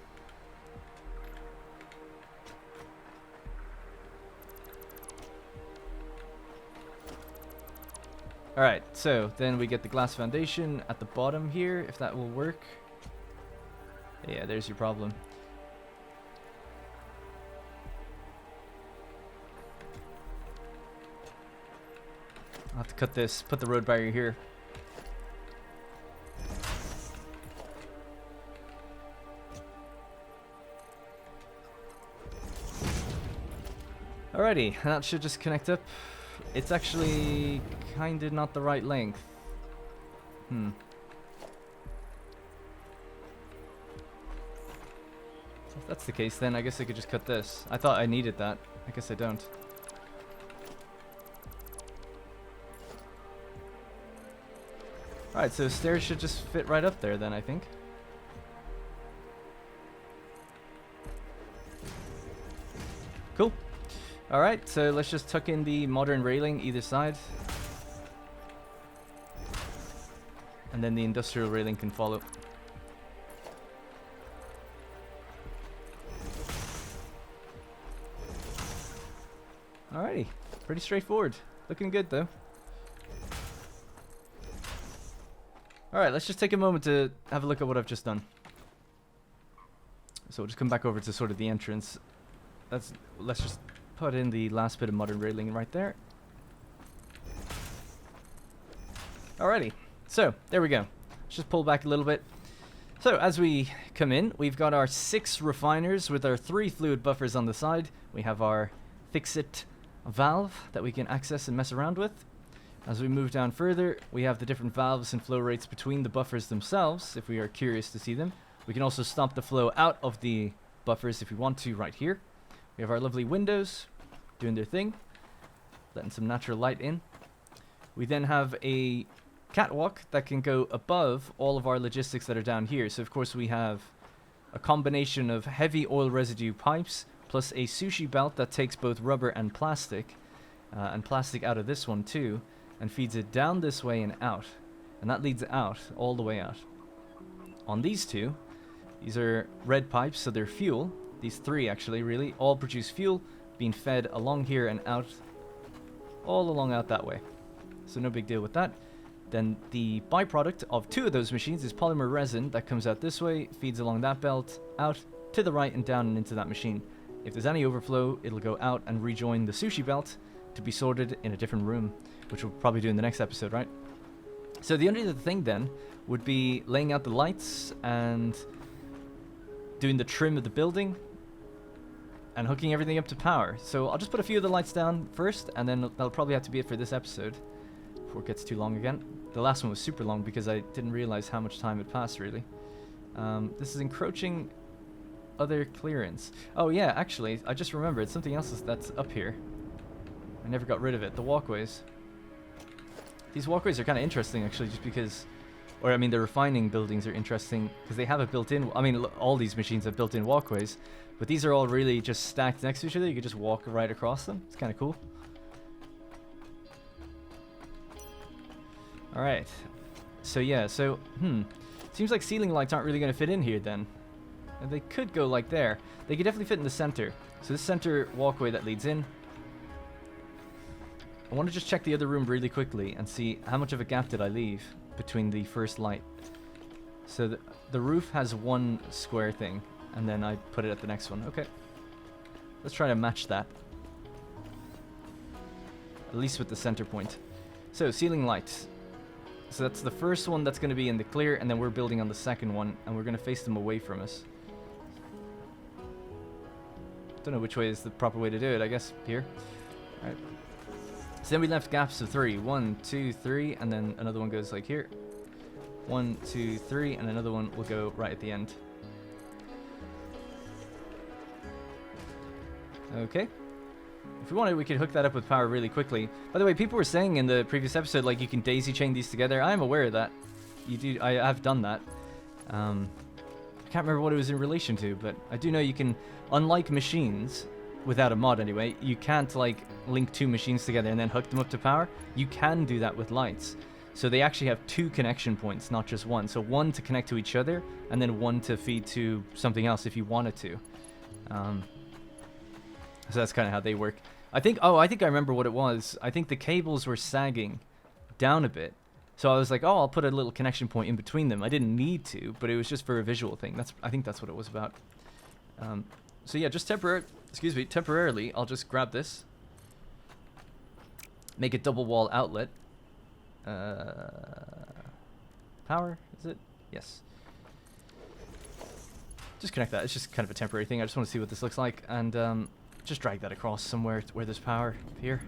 Alright, so then we get the glass foundation at the bottom here, if that will work. Yeah, there's your problem. I'll have to cut this, put the road barrier here. Alrighty, that should just connect up. It's actually kinda not the right length. If that's the case, then I guess I could just cut this. I thought I needed that. I guess I don't. Alright, so stairs should just fit right up there then, I think. Cool. Alright, so let's just tuck in the modern railing either side. And then the industrial railing can follow. Alrighty, pretty straightforward. Looking good though. Alright, let's just take a moment to have a look at what I've just done. So we'll just come back over to sort of the entrance. Let's just put in the last bit of modern railing right there. Alrighty, so there we go. Let's just pull back a little bit. So as we come in, we've got our 6 refiners with our 3 fluid buffers on the side. We have our fix-it valve that we can access and mess around with. As we move down further, we have the different valves and flow rates between the buffers themselves, if we are curious to see them. We can also stop the flow out of the buffers if we want to right here. We have our lovely windows doing their thing, letting some natural light in. We then have a catwalk that can go above all of our logistics that are down here. So of course we have a combination of heavy oil residue pipes plus a sushi belt that takes both rubber and plastic out of this one too, and feeds it down this way and out. And that leads out, all the way out. On these two, these are red pipes, so they're fuel. These 3 actually, really, all produce fuel, being fed along here and out, all along out that way. So no big deal with that. Then the byproduct of 2 of those machines is polymer resin that comes out this way, feeds along that belt, out, to the right and down and into that machine. If there's any overflow, it'll go out and rejoin the sushi belt to be sorted in a different room, which we'll probably do in the next episode, right? So the only other thing then would be laying out the lights and doing the trim of the building and hooking everything up to power. So I'll just put a few of the lights down first, and then that'll probably have to be it for this episode before it gets too long again. The last one was super long because I didn't realize how much time had passed, really. This is encroaching other clearance. Oh yeah, actually, I just remembered something else that's up here. I never got rid of it. The walkways. These walkways are kind of interesting, actually, just because... Or, I mean, the refining buildings are interesting because they have a built-in... I mean, all these machines have built-in walkways, but these are all really just stacked next to each other. You could just walk right across them. It's kind of cool. Alright. So, yeah, so... Seems like ceiling lights aren't really going to fit in here, then. And they could go like there. They could definitely fit in the center. So this center walkway that leads in. I want to just check the other room really quickly and see how much of a gap did I leave between the first light. So the roof has 1 square thing, and then I put it at the next one. Okay. Let's try to match that. At least with the center point. So ceiling lights. So that's the first one that's going to be in the clear, and then we're building on the second one, and we're going to face them away from us. Don't know which way is the proper way to do it. I guess here. Alright. So then we left gaps of 3. 1, 2, 3, and then another one goes like here. 1, 2, 3, and another one will go right at the end. Okay. If we wanted, we could hook that up with power really quickly. By the way, people were saying in the previous episode, like, you can daisy chain these together. I am aware of that. You do. I have done that. I can't remember what it was in relation to, but I do know you can, unlike machines, without a mod anyway, you can't, like, link 2 machines together and then hook them up to power. You can do that with lights. So they actually have 2 connection points, not just 1. So 1 to connect to each other, and then 1 to feed to something else if you wanted to. So that's kind of how they work. I think I remember what it was. I think the cables were sagging down a bit. So I was like, oh, I'll put a little connection point in between them. I didn't need to, but it was just for a visual thing. I think that's what it was about. So yeah, just temporarily, I'll just grab this. Make a double wall outlet. Power, is it? Yes. Just connect that. It's just kind of a temporary thing. I just want to see what this looks like. And just drag that across somewhere where there's power. Up here.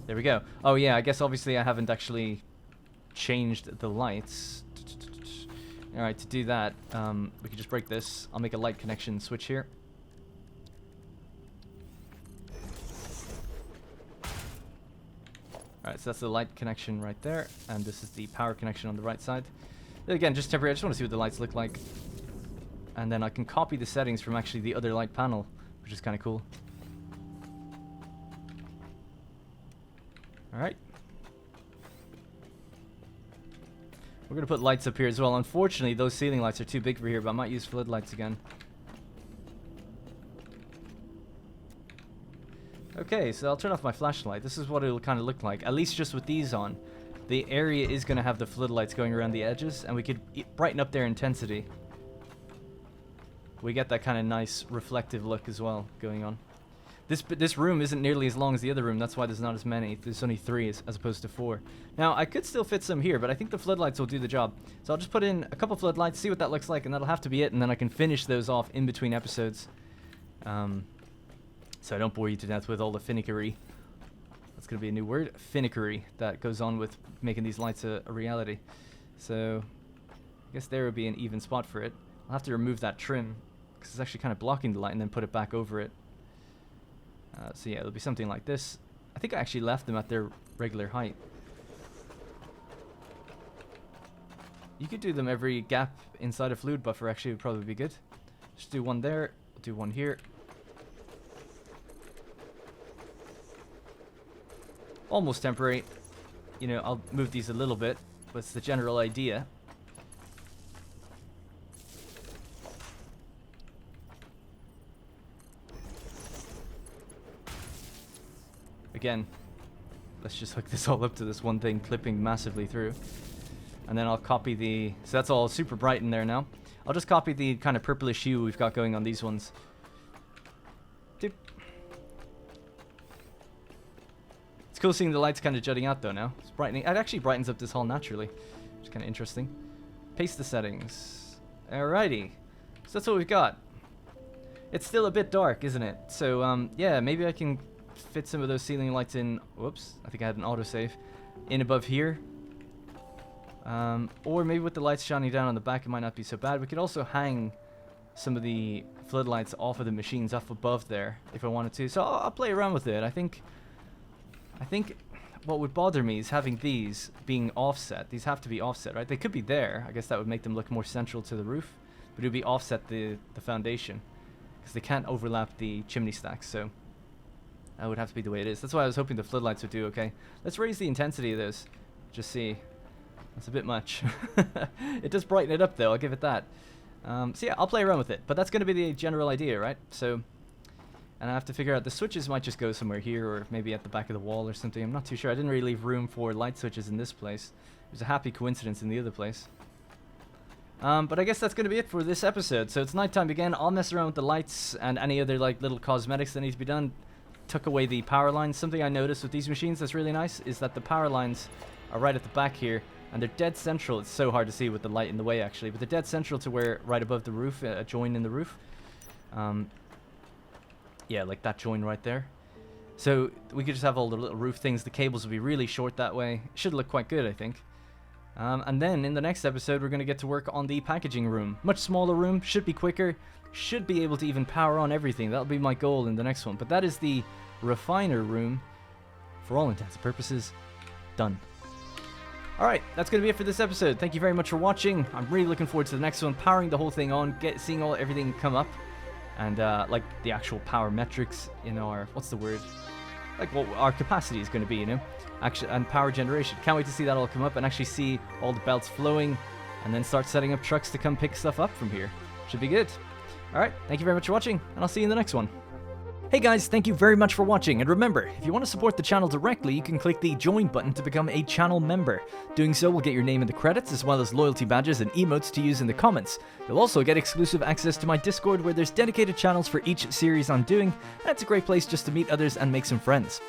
There we go. Oh yeah, I guess obviously I haven't actually changed the lights. Alright, to do that, we can just break this. I'll make a light connection switch here. Alright, so that's the light connection right there, and this is the power connection on the right side. Again, just temporary. I just want to see what the lights look like. And then I can copy the settings from actually the other light panel, which is kind of cool. Alright. We're going to put lights up here as well. Unfortunately, those ceiling lights are too big for here, but I might use floodlights again. Okay, so I'll turn off my flashlight. This is what it'll kind of look like, at least just with these on. The area is going to have the floodlights going around the edges, and we could brighten up their intensity. We get that kind of nice reflective look as well going on. This room isn't nearly as long as the other room. That's why there's not as many. There's only 3 as opposed to 4. Now, I could still fit some here, but I think the floodlights will do the job. So I'll just put in a couple floodlights, see what that looks like, and that'll have to be it, and then I can finish those off in between episodes. So I don't bore you to death with all the finickery. That's going to be a new word. Finickery that goes on with making these lights a reality. So I guess there would be an even spot for it. I'll have to remove that trim because it's actually kind of blocking the light and then put it back over it. So yeah, it'll be something like this. I think I actually left them at their regular height. You could do them every gap inside a fluid buffer actually would probably be good. Just do one there, do one here. Almost temporary. You know, I'll move these a little bit, but it's the general idea. Again, let's just hook this all up to this one thing, clipping massively through. And then I'll copy the... So that's all super bright in there now. I'll just copy the kind of purplish hue we've got going on these ones. Doop. It's cool seeing the lights kind of jutting out though now. It's brightening. It actually brightens up this hall naturally, which is kind of interesting. Paste the settings. Alrighty. So that's what we've got. It's still a bit dark, isn't it? So, yeah, maybe I can fit some of those ceiling lights in. Whoops, I think I had an autosave. In above here. Or maybe with the lights shining down on the back, it might not be so bad. We could also hang some of the floodlights off of the machines up above there if I wanted to. So I'll play around with it. I think what would bother me is having these being offset. These have to be offset, right? They could be there. I guess that would make them look more central to the roof. But it would be offset the foundation. Because they can't overlap the chimney stacks, so that would have to be the way it is. That's why I was hoping the floodlights would do okay. Let's raise the intensity of those. Just see. That's a bit much. It does brighten it up, though. I'll give it that. So yeah, I'll play around with it. But that's going to be the general idea, right? So, and I have to figure out the switches might just go somewhere here or maybe at the back of the wall or something. I'm not too sure. I didn't really leave room for light switches in this place. It was a happy coincidence in the other place. But I guess that's going to be it for this episode. So it's nighttime again. I'll mess around with the lights and any other like little cosmetics that need to be done. Tuck away the power lines. Something I noticed with these machines that's really nice is that the power lines are right at the back here. And they're dead central. It's so hard to see with the light in the way, actually. But they're dead central to where, right above the roof, a join in the roof. Yeah, like that join right there. So we could just have all the little roof things. The cables will be really short that way. Should look quite good, I think. And then in the next episode, we're going to get to work on the packaging room. Much smaller room. Should be quicker. Should be able to even power on everything. That'll be my goal in the next one. But that is the refiner room. For all intents and purposes, done. Alright, that's going to be it for this episode. Thank you very much for watching. I'm really looking forward to the next one, powering the whole thing on, seeing everything come up, and like the actual power metrics in our, what's the word? Like what our capacity is going to be, you know? Actually, and power generation. Can't wait to see that all come up and actually see all the belts flowing, and then start setting up trucks to come pick stuff up from here. Should be good. Alright, thank you very much for watching, and I'll see you in the next one. Hey guys, thank you very much for watching, and remember, if you want to support the channel directly, you can click the join button to become a channel member. Doing so will get your name in the credits, as well as loyalty badges and emotes to use in the comments. You'll also get exclusive access to my Discord, where there's dedicated channels for each series I'm doing, and it's a great place just to meet others and make some friends.